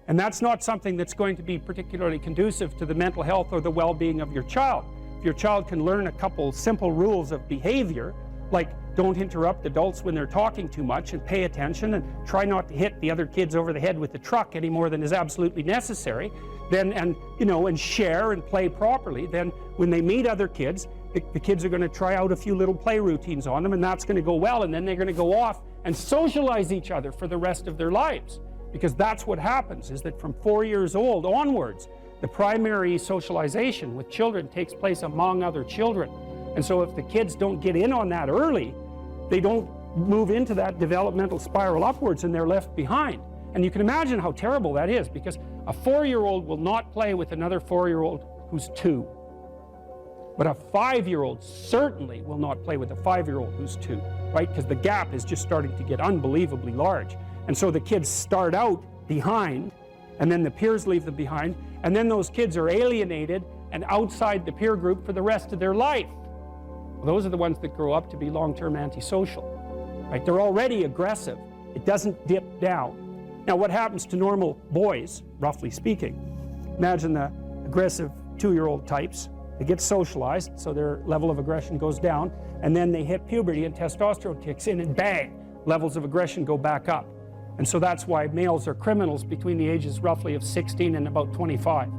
And that's not something that's going to be particularly conducive to the mental health or the well-being of your child. If your child can learn a couple simple rules of behavior, like don't interrupt adults when they're talking too much and pay attention and try not to hit the other kids over the head with the truck any more than is absolutely necessary, and share and play properly, then when they meet other kids, the kids are going to try out a few little play routines on them, and that's going to go well, and then they're going to go off and socialize each other for the rest of their lives. Because that's what happens, is that from 4 years old onwards, the primary socialization with children takes place among other children. And so if the kids don't get in on that early, they don't move into that developmental spiral upwards and they're left behind. And you can imagine how terrible that is, because a 4-year-old will not play with another 4-year-old who's 2. But a 5-year-old certainly will not play with a 5-year-old who's 2, right? Because the gap is just starting to get unbelievably large. And so the kids start out behind, and then the peers leave them behind, and then those kids are alienated and outside the peer group for the rest of their life. Well, those are the ones that grow up to be long-term antisocial, right? They're already aggressive. It doesn't dip down. Now, what happens to normal boys, roughly speaking? Imagine the aggressive 2-year-old types. They get socialized, so their level of aggression goes down, and then they hit puberty and testosterone kicks in, and bang, levels of aggression go back up. And so that's why males are criminals between the ages roughly of 16 and about 25.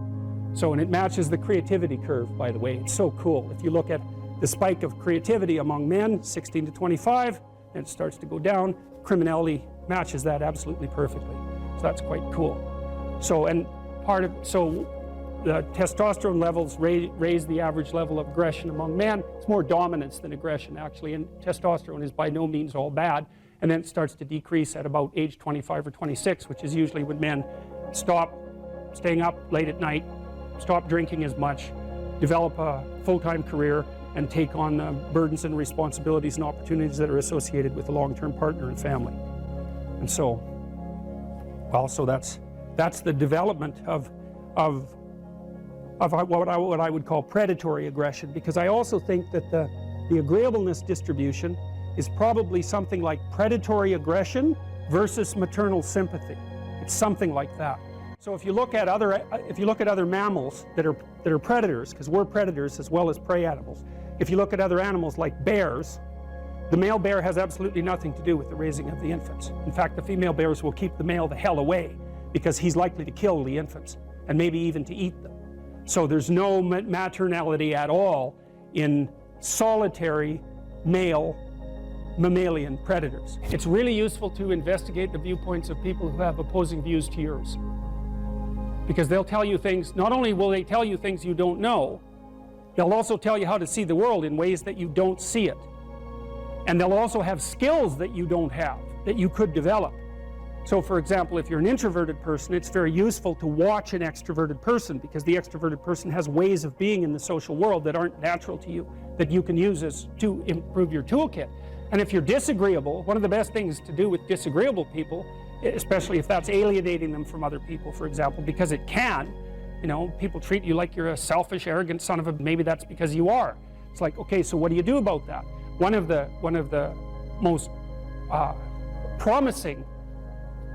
So, and it matches the creativity curve, by the way. It's so cool. If you look at the spike of creativity among men, 16 to 25, and it starts to go down, criminality matches that absolutely perfectly. So that's quite cool. So, and the testosterone levels raise the average level of aggression among men. It's more dominance than aggression, actually, and testosterone is by no means all bad. And then it starts to decrease at about age 25 or 26, which is usually when men stop staying up late at night, stop drinking as much, develop a full-time career, and take on the burdens and responsibilities and opportunities that are associated with a long-term partner and family. And so, well, so that's the development of what I would call predatory aggression, because I also think that the agreeableness distribution is probably something like predatory aggression versus maternal sympathy. It's something like that. So if you look at other mammals that are predators, because we're predators as well as prey animals, if you look at other animals like bears, the male bear has absolutely nothing to do with the raising of the infants. In fact, the female bears will keep the male the hell away because he's likely to kill the infants and maybe even to eat them. So there's no maternality at all in solitary male mammalian predators. It's really useful to investigate the viewpoints of people who have opposing views to yours, because they'll tell you things. Not only will they tell you things you don't know, they'll also tell you how to see the world in ways that you don't see it. And they'll also have skills that you don't have, that you could develop. So for example, if you're an introverted person, it's very useful to watch an extroverted person, because the extroverted person has ways of being in the social world that aren't natural to you, that you can use to improve your toolkit. And if you're disagreeable, one of the best things to do with disagreeable people, especially if that's alienating them from other people, for example, because it can, you know, people treat you like you're a selfish, arrogant son of a, maybe that's because you are. It's like, okay, so what do you do about that? One of the most promising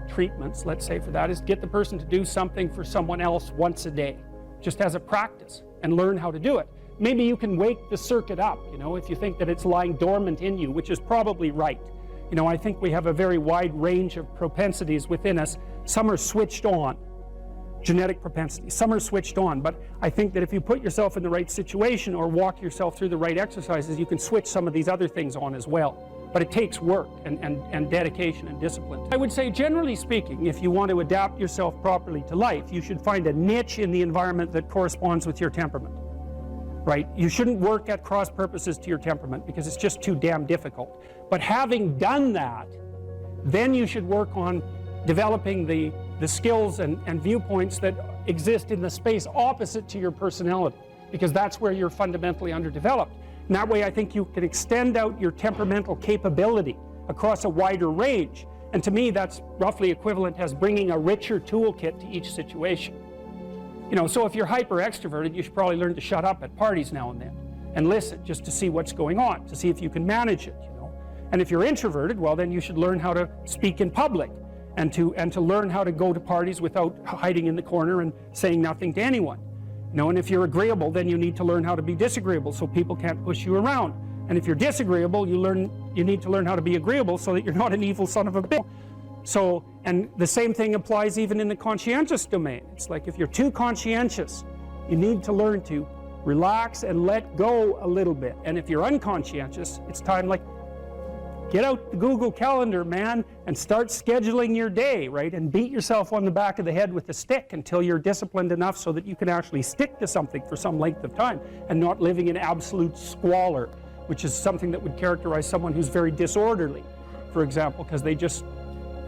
treatments, let's say, for that is get the person to do something for someone else once a day, just as a practice, and learn how to do it. Maybe you can wake the circuit up, you know, if you think that it's lying dormant in you, which is probably right. You know, I think we have a very wide range of propensities within us. Some are switched on, genetic propensities. Some are switched on, but I think that if you put yourself in the right situation or walk yourself through the right exercises, you can switch some of these other things on as well. But it takes work and dedication and discipline. I would say, generally speaking, if you want to adapt yourself properly to life, you should find a niche in the environment that corresponds with your temperament. Right? You shouldn't work at cross purposes to your temperament because it's just too damn difficult. But having done that, then you should work on developing the skills and viewpoints that exist in the space opposite to your personality, because that's where you're fundamentally underdeveloped. And that way I think you can extend out your temperamental capability across a wider range. And to me, that's roughly equivalent as bringing a richer toolkit to each situation. You know, so if you're hyper extroverted, you should probably learn to shut up at parties now and then and listen just to see what's going on, to see if you can manage it, you know. And if you're introverted, well, then you should learn how to speak in public and to learn how to go to parties without hiding in the corner and saying nothing to anyone. You know, and if you're agreeable, then you need to learn how to be disagreeable so people can't push you around. And if you're disagreeable, you need to learn how to be agreeable so that you're not an evil son of a bitch. So, and the same thing applies even in the conscientious domain. It's like if you're too conscientious, you need to learn to relax and let go a little bit. And if you're unconscientious, it's time, like, get out the Google Calendar, man, and start scheduling your day, right? And beat yourself on the back of the head with a stick until you're disciplined enough so that you can actually stick to something for some length of time and not living in absolute squalor, which is something that would characterize someone who's very disorderly, for example, because they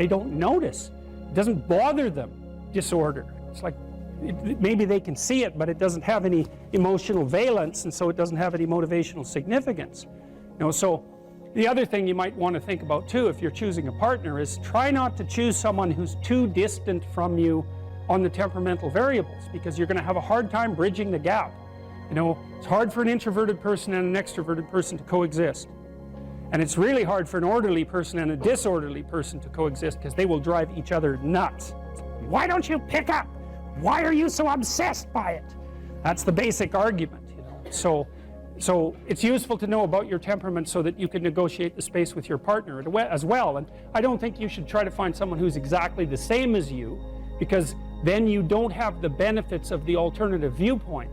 don't notice. It doesn't bother them, disorder. It's like, maybe they can see it, but it doesn't have any emotional valence, and so it doesn't have any motivational significance. So the other thing you might want to think about too, if you're choosing a partner, is try not to choose someone who's too distant from you on the temperamental variables, because you're going to have a hard time bridging the gap. It's hard for an introverted person and an extroverted person to coexist. And it's really hard for an orderly person and a disorderly person to coexist, because they will drive each other nuts. Why don't you pick up? Why are you so obsessed by it? That's the basic argument. So it's useful to know about your temperament so that you can negotiate the space with your partner as well. And I don't think you should try to find someone who's exactly the same as you, because then you don't have the benefits of the alternative viewpoint.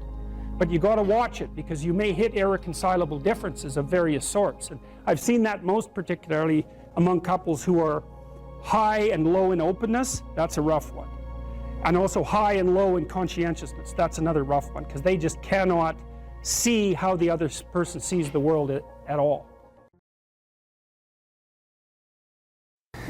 But you got to watch it, because you may hit irreconcilable differences of various sorts. And I've seen that most particularly among couples who are high and low in openness. That's a rough one. And also high and low in conscientiousness. That's another rough one, because they just cannot see how the other person sees the world at all.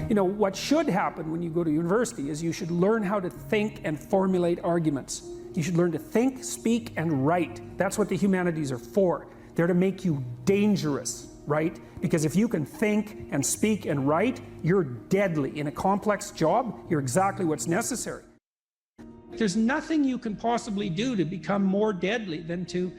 What should happen when you go to university is you should learn how to think and formulate arguments. You should learn to think, speak, and write. That's what the humanities are for. They're to make you dangerous, right? Because if you can think and speak and write, you're deadly. In a complex job, you're exactly what's necessary. There's nothing you can possibly do to become more deadly than to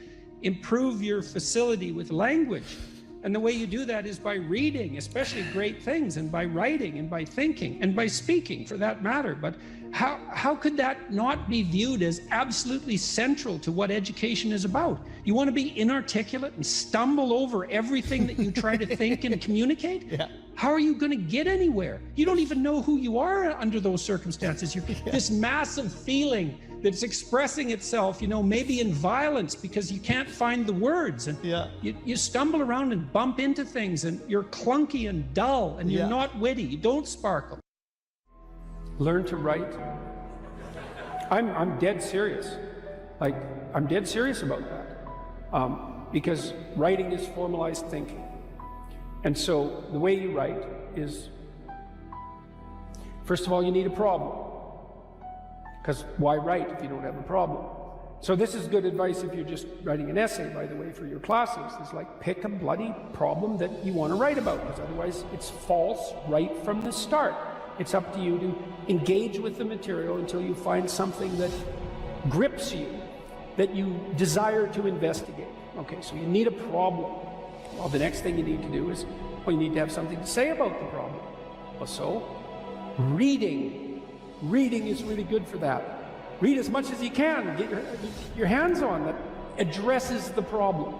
improve your facility with language. And the way you do that is by reading, especially great things, and by writing, and by thinking, and by speaking, for that matter. But how could that not be viewed as absolutely central to what education is about? You want to be inarticulate and stumble over everything that you try to think and communicate? Yeah. How are you going to get anywhere? You don't even know who you are under those circumstances. You're this massive feeling that's expressing itself, maybe in violence, because you can't find the words, and you stumble around and bump into things, and you're clunky and dull, and you're not witty. You don't sparkle. Learn to write. I'm dead serious. I'm dead serious about that, because writing is formalized thinking. And so the way you write is, first of all, you need a problem. Because why write if you don't have a problem? So this is good advice if you're just writing an essay, by the way, for your classes. It's like, pick a bloody problem that you want to write about, because otherwise it's false right from the start. It's up to you to engage with the material until you find something that grips you, that you desire to investigate. Okay, so you need a problem. Well, the next thing you need to do is, you need to have something to say about the problem. Well, so, reading. Reading is really good for that. Read as much as you can. Get your hands on that addresses the problem.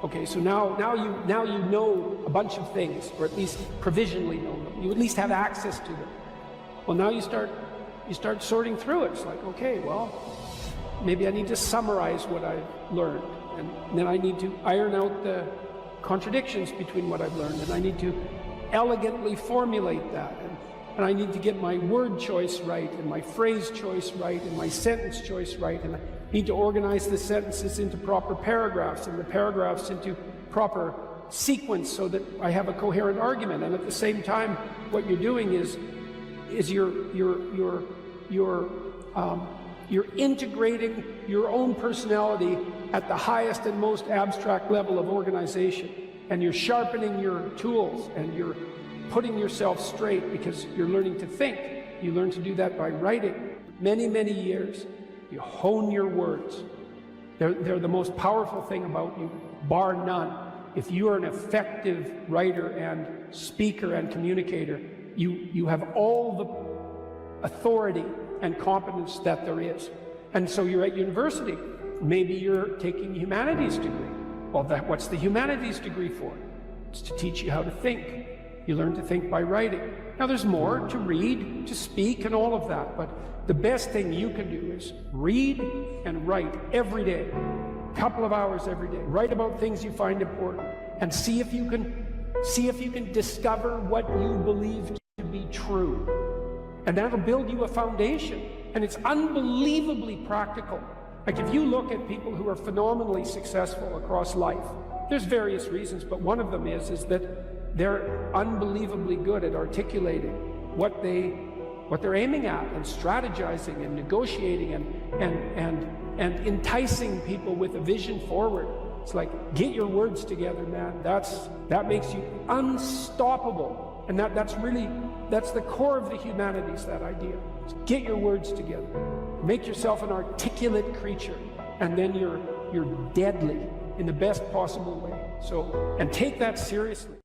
Okay, so now you know a bunch of things, or at least provisionally know them. You at least have access to them. Well, now you start sorting through it. It's like, okay, well, maybe I need to summarize what I've learned, and then I need to iron out the contradictions between what I've learned, and I need to elegantly formulate that, and I need to get my word choice right, and my phrase choice right, and my sentence choice right, and I need to organize the sentences into proper paragraphs, and the paragraphs into proper sequence, so that I have a coherent argument. And at the same time, what you're doing is you're integrating your own personality at the highest and most abstract level of organization, and you're sharpening your tools, and you're putting yourself straight, because you're learning to think. You learn to do that by writing. Many years, you hone your words. They're the most powerful thing about you, bar none. If you are an effective writer and speaker and communicator, you have all the authority and competence that there is. And so you're at university. Maybe you're taking a humanities degree. Well, what's the humanities degree for? It's to teach you how to think. You learn to think by writing. Now, there's more to read, to speak, and all of that, but the best thing you can do is read and write every day, a couple of hours every day. Write about things you find important, and see if you can discover what you believe to be true. And that'll build you a foundation, and it's unbelievably practical. Like, if you look at people who are phenomenally successful across life, there's various reasons, but one of them is that they're unbelievably good at articulating what they what they're aiming at, and strategizing and negotiating and enticing people with a vision forward. It's like, get your words together, man. That makes you unstoppable. And that's the core of the humanities, that idea. Get your words together. Make yourself an articulate creature, and then you're deadly in the best possible way. So, and take that seriously.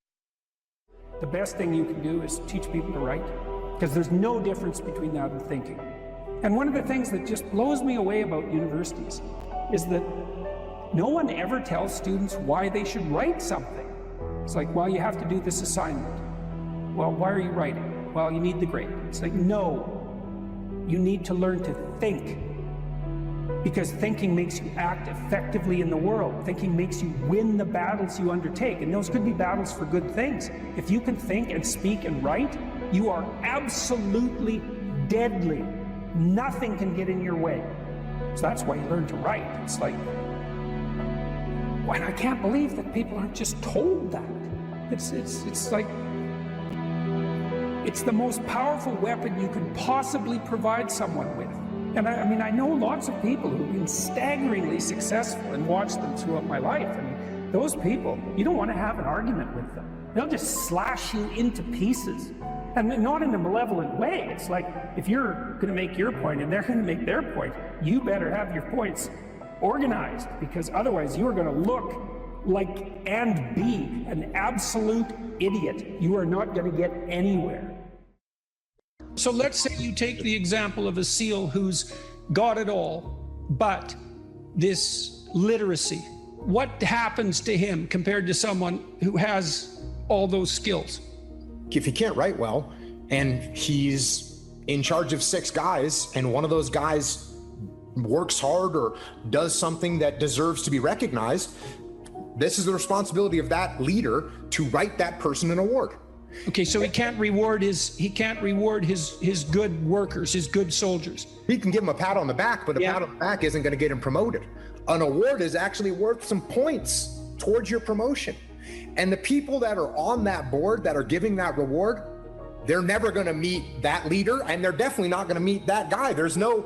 The best thing you can do is teach people to write, because there's no difference between that and thinking. And one of the things that just blows me away about universities is that no one ever tells students why they should write something. It's like, well, you have to do this assignment. Well, why are you writing? Well, you need the grade. It's like, no, you need to learn to think. Because thinking makes you act effectively in the world. Thinking makes you win the battles you undertake. And those could be battles for good things. If you can think and speak and write, you are absolutely deadly. Nothing can get in your way. So that's why you learn to write. It's like, and I can't believe that people aren't just told that. It's like, it's the most powerful weapon you can possibly provide someone with. And I mean, I know lots of people who've been staggeringly successful and watched them throughout my life. And those people, you don't want to have an argument with them. They'll just slash you into pieces. And not in a malevolent way. It's like, if you're going to make your point and they're going to make their point, you better have your points organized, because otherwise you are going to look like and be an absolute idiot. You are not going to get anywhere. So let's say you take the example of a SEAL who's got it all, but this literacy. What happens to him compared to someone who has all those skills? If he can't write well and he's in charge of 6 guys and one of those guys works hard or does something that deserves to be recognized, this is the responsibility of that leader to write that person an award. Okay, so he can't reward his good workers, his good soldiers. He can give him a pat on the back, but a pat on the back isn't going to get him promoted. An award is actually worth some points towards your promotion. And the people that are on that board that are giving that reward, they're never going to meet that leader, and they're definitely not going to meet that guy. There's no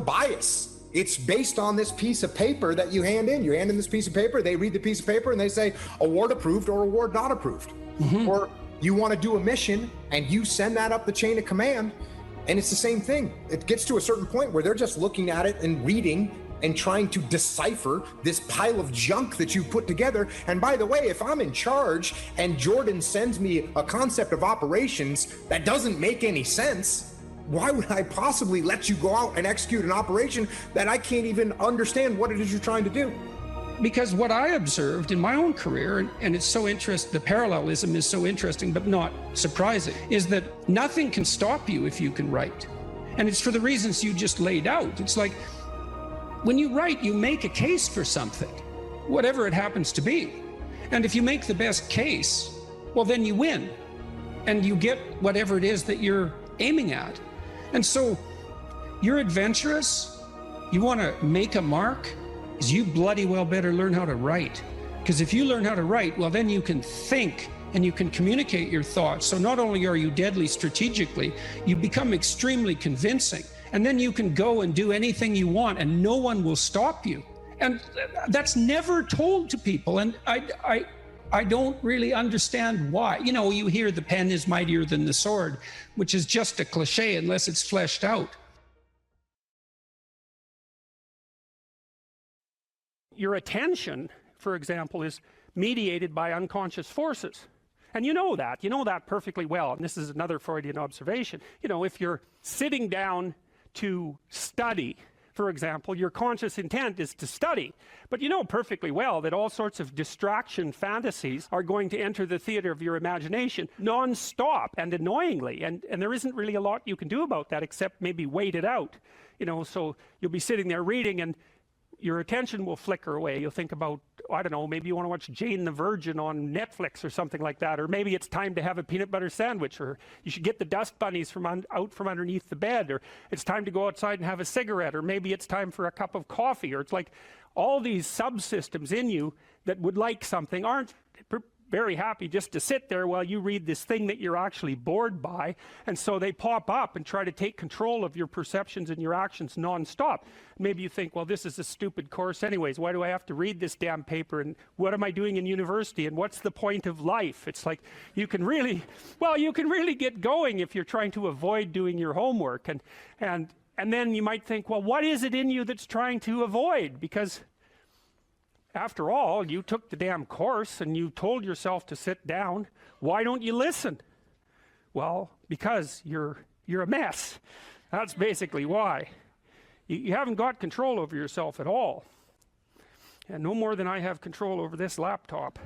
bias. It's based on this piece of paper that you hand in. You hand in this piece of paper, they read the piece of paper, and they say award approved or award not approved. Mm-hmm. Or you want to do a mission and you send that up the chain of command, and it's the same thing. It gets to a certain point where they're just looking at it and reading and trying to decipher this pile of junk that you put together. And by the way, if I'm in charge and Jordan sends me a concept of operations that doesn't make any sense, why would I possibly let you go out and execute an operation that I can't even understand what it is you're trying to do? Because what I observed in my own career, and it's so interesting, the parallelism is so interesting but not surprising, is that nothing can stop you if you can write. And it's for the reasons you just laid out. It's like, when you write, you make a case for something, whatever it happens to be. And if you make the best case, well, then you win. And you get whatever it is that you're aiming at. And so you're adventurous, you want to make a mark, is you bloody well better learn how to write. Because if you learn how to write, well, then you can think and you can communicate your thoughts. So not only are you deadly strategically, you become extremely convincing. And then you can go and do anything you want and no one will stop you. And that's never told to people. And I don't really understand why. You know, you hear the pen is mightier than the sword, which is just a cliche unless it's fleshed out. Your attention, for example, is mediated by unconscious forces. And you know that perfectly well. And this is another Freudian observation. You know, if you're sitting down to study, for example, your conscious intent is to study. But you know perfectly well that all sorts of distraction fantasies are going to enter the theater of your imagination non-stop and annoyingly. And there isn't really a lot you can do about that except maybe wait it out. You know, so you'll be sitting there reading and your attention will flicker away. You'll think about, I don't know, maybe you want to watch Jane the Virgin on Netflix or something like that. Or maybe it's time to have a peanut butter sandwich. Or you should get the dust bunnies out from underneath the bed. Or it's time to go outside and have a cigarette. Or maybe it's time for a cup of coffee. Or it's like all these subsystems in you that would like something aren't very happy just to sit there while you read this thing that you're actually bored by, and so they pop up and try to take control of your perceptions and your actions nonstop. Maybe you think, well, this is a stupid course anyways, why do I have to read this damn paper, and what am I doing in university, and what's the point of life? It's like you can really get going if you're trying to avoid doing your homework, and then you might think, well, what is it in you that's trying to avoid? Because after all, you took the damn course and you told yourself to sit down. Why don't you listen? Well, because you're a mess. That's basically why. You haven't got control over yourself at all. And no more than I have control over this laptop.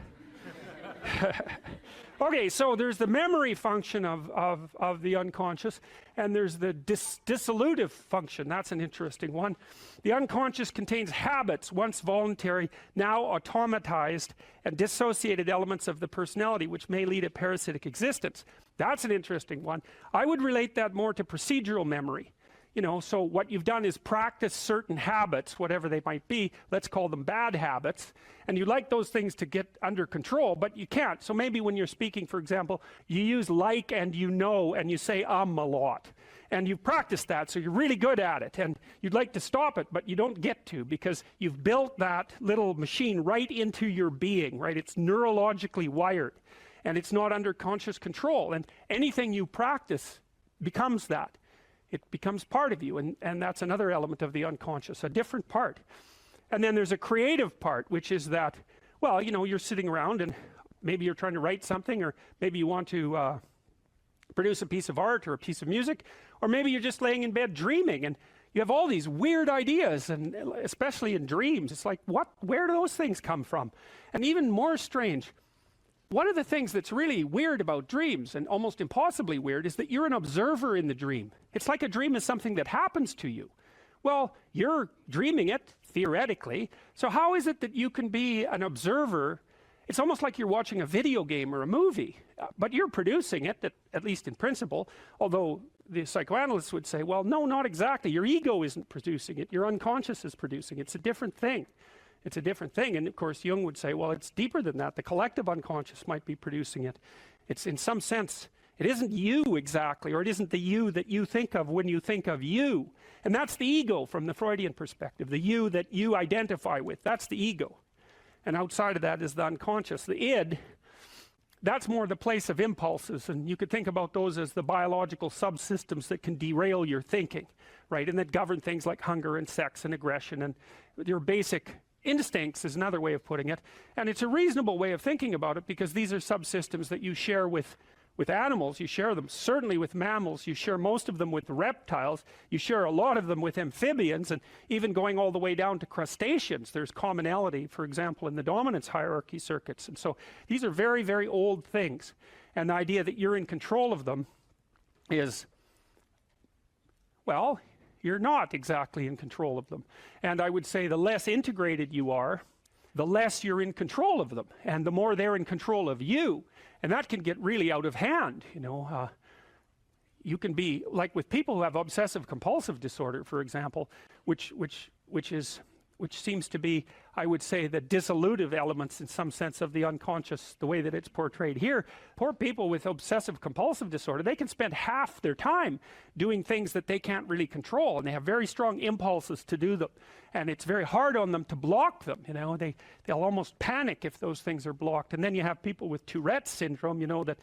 Okay, so there's the memory function of the unconscious, and there's the dissolutive function. That's an interesting one. The unconscious contains habits, once voluntary, now automatized, and dissociated elements of the personality, which may lead a parasitic existence. That's an interesting one. I would relate that more to procedural memory. You know, so what you've done is practice certain habits, whatever they might be. Let's call them bad habits. And you like those things to get under control, but you can't. So maybe when you're speaking, for example, you use like and you know, and you say a lot. And you've practiced that, so you're really good at it. And you'd like to stop it, but you don't get to, because you've built that little machine right into your being, right? It's neurologically wired, and it's not under conscious control. And anything you practice becomes that. It becomes part of you, and that's another element of the unconscious, a different part. And then there's a creative part, which is that, well, you know, you're sitting around and maybe you're trying to write something, or maybe you want to produce a piece of art or a piece of music, or maybe you're just laying in bed dreaming, and you have all these weird ideas, and especially in dreams, it's like, where do those things come from? And even more strange, one of the things that's really weird about dreams, and almost impossibly weird, is that you're an observer in the dream. It's like a dream is something that happens to you. Well, you're dreaming it, theoretically, so how is it that you can be an observer? It's almost like you're watching a video game or a movie, but you're producing it, at least in principle, although the psychoanalysts would say, well, no, not exactly. Your ego isn't producing it. Your unconscious is producing it. It's a different thing. It's a different thing. And of course, Jung would say, well, it's deeper than that. The collective unconscious might be producing it. It's, in some sense, it isn't you exactly, or it isn't the you that you think of when you think of you. And that's the ego from the Freudian perspective, the you that you identify with. That's the ego. And outside of that is the unconscious. The id, that's more the place of impulses. And you could think about those as the biological subsystems that can derail your thinking, right? And that govern things like hunger and sex and aggression and your basic instincts is another way of putting it. And it's a reasonable way of thinking about it, because these are subsystems that you share with animals. You share them certainly with mammals. You share most of them with reptiles. You share a lot of them with amphibians, and even going all the way down to crustaceans. There's commonality, for example, in the dominance hierarchy circuits. And so these are very, very old things. And the idea that you're in control of them is, well, you're not exactly in control of them. And I would say the less integrated you are, the less you're in control of them, and the more they're in control of you. And that can get really out of hand, you know. You can be, like with people who have obsessive compulsive disorder, for example, which seems to be, I would say, the dissolutive elements in some sense of the unconscious, the way that it's portrayed here. Poor people with obsessive compulsive disorder, they can spend half their time doing things that they can't really control, and they have very strong impulses to do them, and it's very hard on them to block them. You know, they'll almost panic if those things are blocked. And then you have people with Tourette's syndrome, you know, that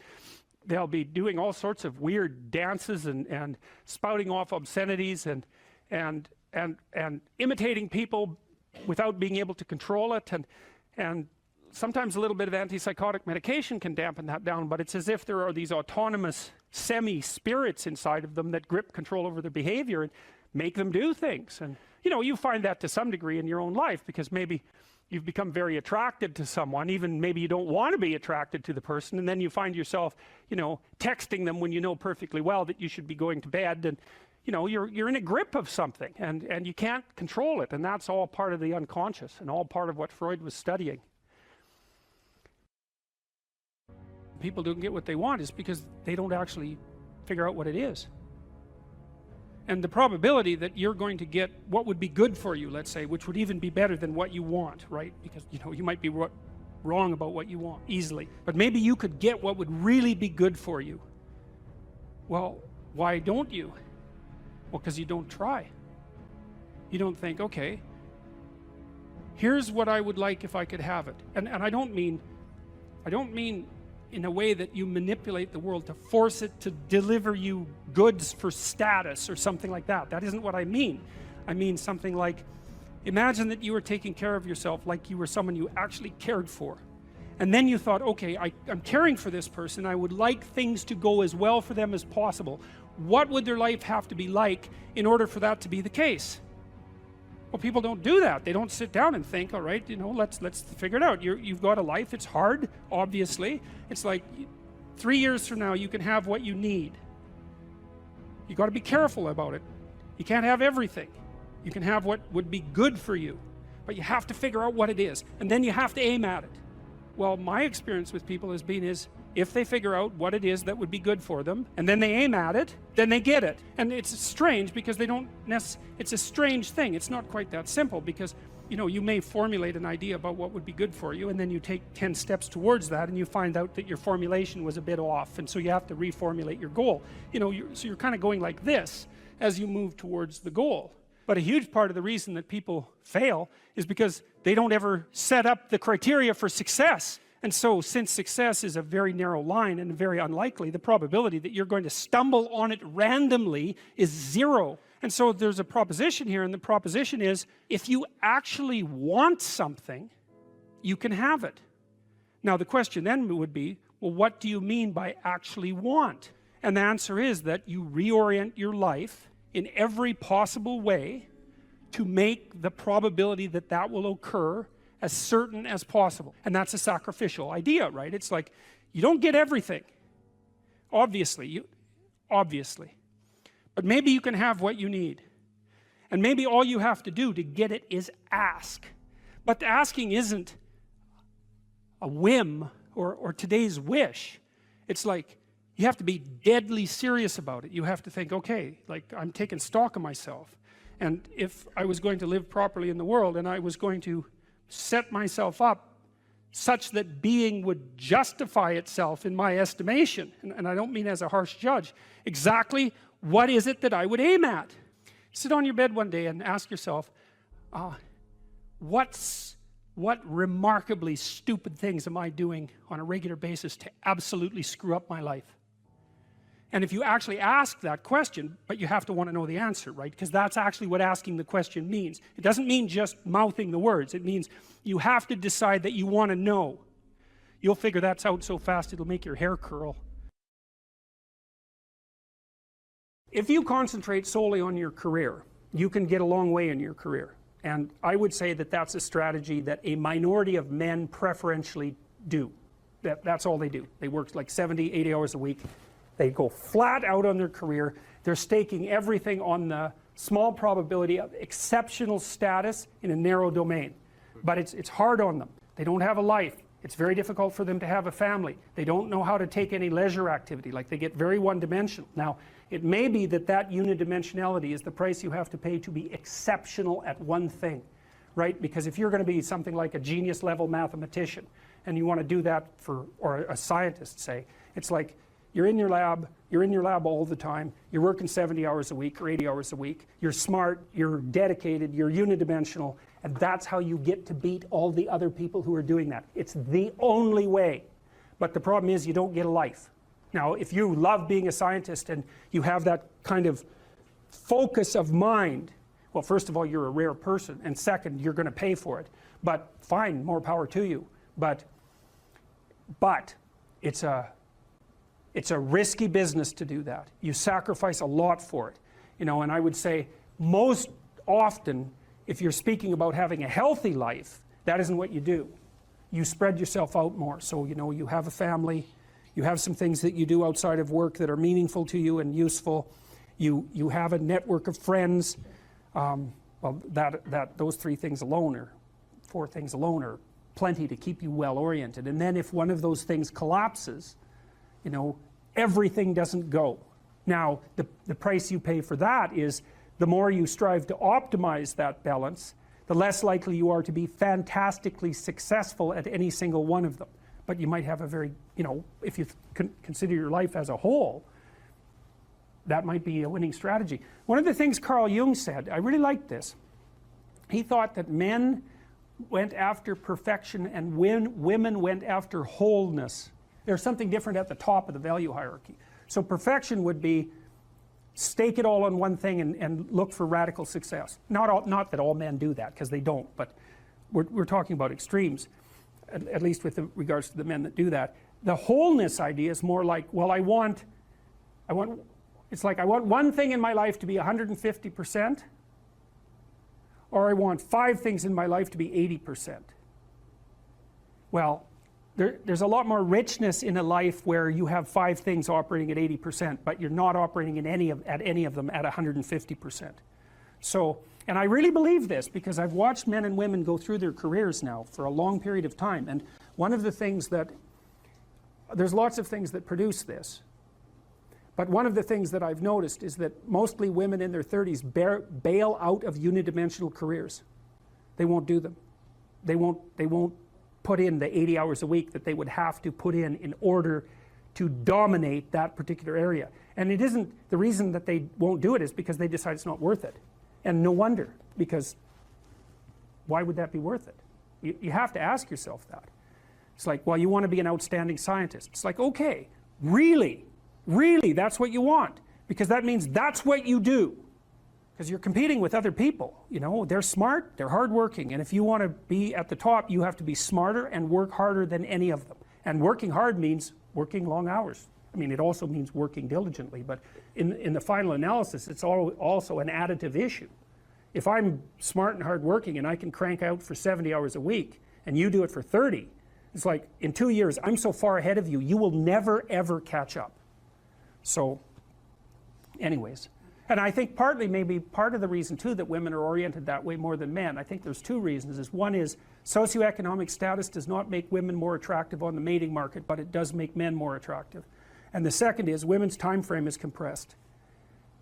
they'll be doing all sorts of weird dances and spouting off obscenities and imitating people without being able to control it, and sometimes a little bit of antipsychotic medication can dampen that down, but it's as if there are these autonomous semi-spirits inside of them that grip control over their behavior and make them do things. And you know, you find that to some degree in your own life, because maybe you've become very attracted to someone, even maybe you don't want to be attracted to the person, and then you find yourself, you know, texting them when you know perfectly well that you should be going to bed, and you know, you're in a grip of something, and you can't control it, and that's all part of the unconscious and all part of what Freud was studying. People don't get what they want is because they don't actually figure out what it is. And the probability that you're going to get what would be good for you, let's say, which would even be better than what you want, right? Because, you know, you might be wrong about what you want easily, but maybe you could get what would really be good for you. Well, why don't you? Well, because you don't try. You don't think, okay, here's what I would like if I could have it. And I don't mean in a way that you manipulate the world to force it to deliver you goods for status or something like that. That isn't what I mean. I mean something like, imagine that you were taking care of yourself like you were someone you actually cared for. And then you thought, okay, I'm caring for this person. I would like things to go as well for them as possible. What would their life have to be like in order for that to be the case? Well, people don't do that. They don't sit down and think, all right, you know, let's figure it out. You've got a life. It's hard, obviously. It's like 3 years from now, you can have what you need. You got to be careful about it. You can't have everything. You can have what would be good for you, but you have to figure out what it is, and then you have to aim at it. Well, my experience with people has been is, if they figure out what it is that would be good for them, and then they aim at it, then they get it. And it's strange because they don't it's a strange thing. It's not quite that simple because, you know, you may formulate an idea about what would be good for you, and then you take 10 steps towards that, and you find out that your formulation was a bit off, and so you have to reformulate your goal. You know, so you're kind of going like this as you move towards the goal. But a huge part of the reason that people fail is because they don't ever set up the criteria for success. And so, since success is a very narrow line and very unlikely, the probability that you're going to stumble on it randomly is 0. And so there's a proposition here, and the proposition is, if you actually want something, you can have it. Now the question then would be, well, what do you mean by actually want? And the answer is that you reorient your life in every possible way to make the probability that that will occur as certain as possible. And that's a sacrificial idea, right? It's like, you don't get everything, obviously, but maybe you can have what you need, and maybe all you have to do to get it is ask. But the asking isn't a whim or today's wish. It's like, you have to be deadly serious about it. You have to think, okay, like, I'm taking stock of myself, and if I was going to live properly in the world, and I was going to set myself up such that being would justify itself in my estimation, and I don't mean as a harsh judge, exactly what is it that I would aim at? Sit on your bed one day and ask yourself, what remarkably stupid things am I doing on a regular basis to absolutely screw up my life? And if you actually ask that question, but you have to want to know the answer, right? Because that's actually what asking the question means. It doesn't mean just mouthing the words. It means you have to decide that you want to know. You'll figure that's out so fast it'll make your hair curl. If you concentrate solely on your career, you can get a long way in your career. And I would say that that's a strategy that a minority of men preferentially do. That's all they do. They work like 70, 80 hours a week. They go flat out on their career. They're staking everything on the small probability of exceptional status in a narrow domain. But it's hard on them. They don't have a life. It's very difficult for them to have a family. They don't know how to take any leisure activity. Like, they get very one-dimensional. Now, it may be that that unidimensionality is the price you have to pay to be exceptional at one thing, right? Because if you're going to be something like a genius-level mathematician, and you want to do that for, or a scientist, say, it's like, you're in your lab all the time, you're working 70 hours a week or 80 hours a week, you're smart, you're dedicated, you're unidimensional, and that's how you get to beat all the other people who are doing that. It's the only way. But the problem is, you don't get a life. Now, if you love being a scientist and you have that kind of focus of mind, well, first of all, you're a rare person, and second, you're going to pay for it. But fine, more power to you. But it's a risky business to do that. You sacrifice a lot for it. You know, and I would say most often, if you're speaking about having a healthy life, that isn't what you do. You spread yourself out more. So, you know, you have a family, you have some things that you do outside of work that are meaningful to you and useful. You have a network of friends. Well, those 3 things alone, or 4 things alone, are plenty to keep you well oriented. And then if one of those things collapses, you know, everything doesn't go. Now, the price you pay for that is, the more you strive to optimize that balance, the less likely you are to be fantastically successful at any single one of them. But you might have a very, you know, if you consider your life as a whole, that might be a winning strategy. One of the things Carl Jung said, I really liked this. He thought that men went after perfection and women went after wholeness. There's something different at the top of the value hierarchy. So perfection would be stake it all on one thing and look for radical success. Not that all men do that, because they don't, but we're talking about extremes, at least with regards to the men that do that. The wholeness idea is more like, well, it's like I want one thing in my life to be 150%, or I want 5 things in my life to be 80%. Well, there's a lot more richness in a life where you have 5 things operating at 80%, but you're not operating at any of them at 150%. So, and I really believe this because I've watched men and women go through their careers now for a long period of time, and one of the things that, there's lots of things that produce this, but one of the things that I've noticed is that mostly women in their 30s bail out of unidimensional careers. They won't do them. They won't put in the 80 hours a week that they would have to put in order to dominate that particular area. And it isn't, the reason that they won't do it is because they decide it's not worth it. And no wonder, because why would that be worth it? You have to ask yourself that. It's like, well, you want to be an outstanding scientist. It's like, okay, really, that's what you want, because that means that's what you do, because you're competing with other people. You know, they're smart, they're hardworking, and if you want to be at the top, you have to be smarter and work harder than any of them. And working hard means working long hours. I mean, it also means working diligently, but in the final analysis, it's also an additive issue. If I'm smart and hardworking and I can crank out for 70 hours a week, and you do it for 30, it's like, in 2 years, I'm so far ahead of you, you will never ever catch up. So, anyways, and I think partly, maybe part of the reason too that women are oriented that way more than men, I think there's 2 reasons. One is socioeconomic status does not make women more attractive on the mating market, but it does make men more attractive. And the second is women's time frame is compressed,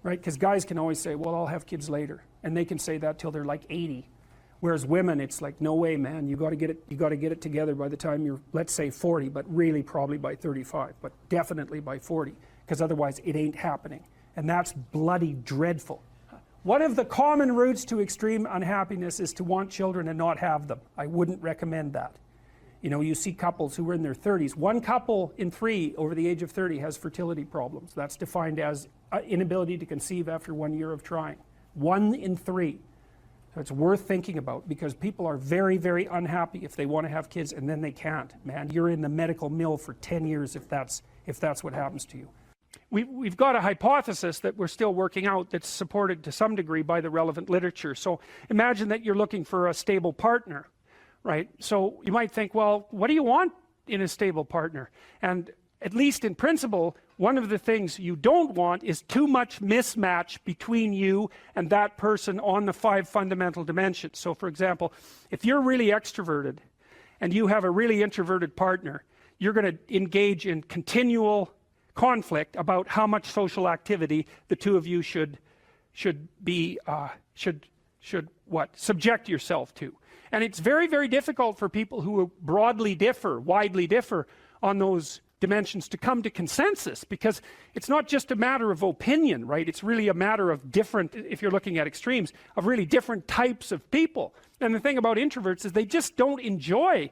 right? Because guys can always say, well, I'll have kids later, and they can say that till they're like 80. Whereas women, it's like, no way, man, you got to get it together by the time you're, let's say 40, but really probably by 35, but definitely by 40. Because otherwise it ain't happening, and that's bloody dreadful. One of the common routes to extreme unhappiness is to want children and not have them. I wouldn't recommend that. You know, you see couples who are in their 30s. 1 couple in 3 over the age of 30 has fertility problems. That's defined as inability to conceive after 1 year of trying. 1 in 3. So it's worth thinking about, because people are very, very unhappy if they want to have kids and then they can't. Man, you're in the medical mill for 10 years if that's what happens to you. We've got a hypothesis that we're still working out that's supported to some degree by the relevant literature. So imagine that you're looking for a stable partner, right? So you might think, well, what do you want in a stable partner? And at least in principle, one of the things you don't want is too much mismatch between you and that person on the 5 fundamental dimensions. So for example, if you're really extroverted and you have a really introverted partner, you're going to engage in continual conflict about how much social activity the 2 of you should subject yourself to. And it's very, very difficult for people who widely differ on those dimensions to come to consensus, because it's not just a matter of opinion, right? It's really a matter of different, if you're looking at extremes, of really different types of people. And the thing about introverts is they just don't enjoy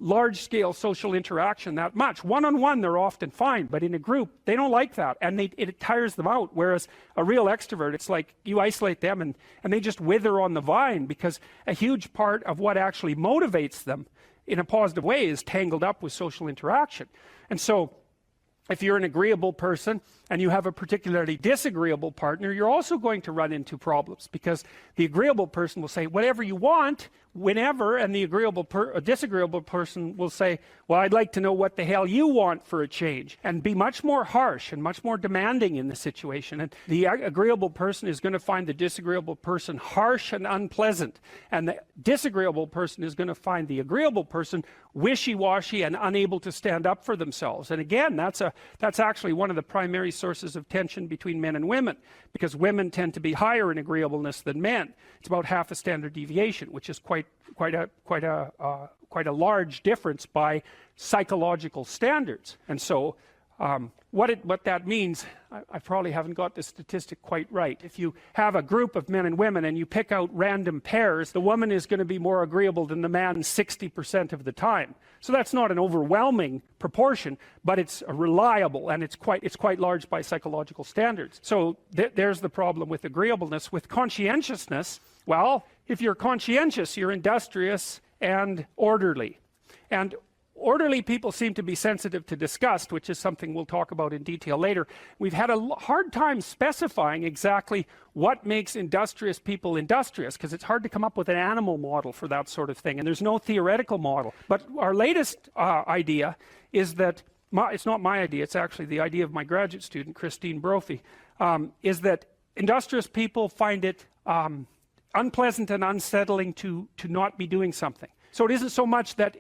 large-scale social interaction that much. One-on-one they're often fine, but in a group they don't like that, and it tires them out. Whereas a real extrovert, it's like you isolate them and they just wither on the vine, because a huge part of what actually motivates them in a positive way is tangled up with social interaction. And so if you're an agreeable person and you have a particularly disagreeable partner, you're also going to run into problems, because the agreeable person will say, whatever you want, whenever, and the disagreeable person will say, well, I'd like to know what the hell you want for a change, and be much more harsh and much more demanding in the situation. And the agreeable person is going to find the disagreeable person harsh and unpleasant, and the disagreeable person is going to find the agreeable person wishy-washy and unable to stand up for themselves. And again, that's actually one of the primary sources of tension between men and women, because women tend to be higher in agreeableness than men. It's about half a standard deviation, which is quite a large difference by psychological standards. And so what that means, I probably haven't got the statistic quite right. If you have a group of men and women and you pick out random pairs, the woman is going to be more agreeable than the man 60% of the time. So that's not an overwhelming proportion, but it's reliable, and it's quite large by psychological standards. So there's the problem with agreeableness. With conscientiousness, well, if you're conscientious, you're industrious and orderly. And orderly people seem to be sensitive to disgust, which is something we'll talk about in detail later. We've had a hard time specifying exactly what makes industrious people industrious, because it's hard to come up with an animal model for that sort of thing, and there's no theoretical model. But our latest idea is that, it's not my idea, it's actually the idea of my graduate student, Christine Brophy, is that industrious people find it unpleasant and unsettling to not be doing something. So it isn't so much that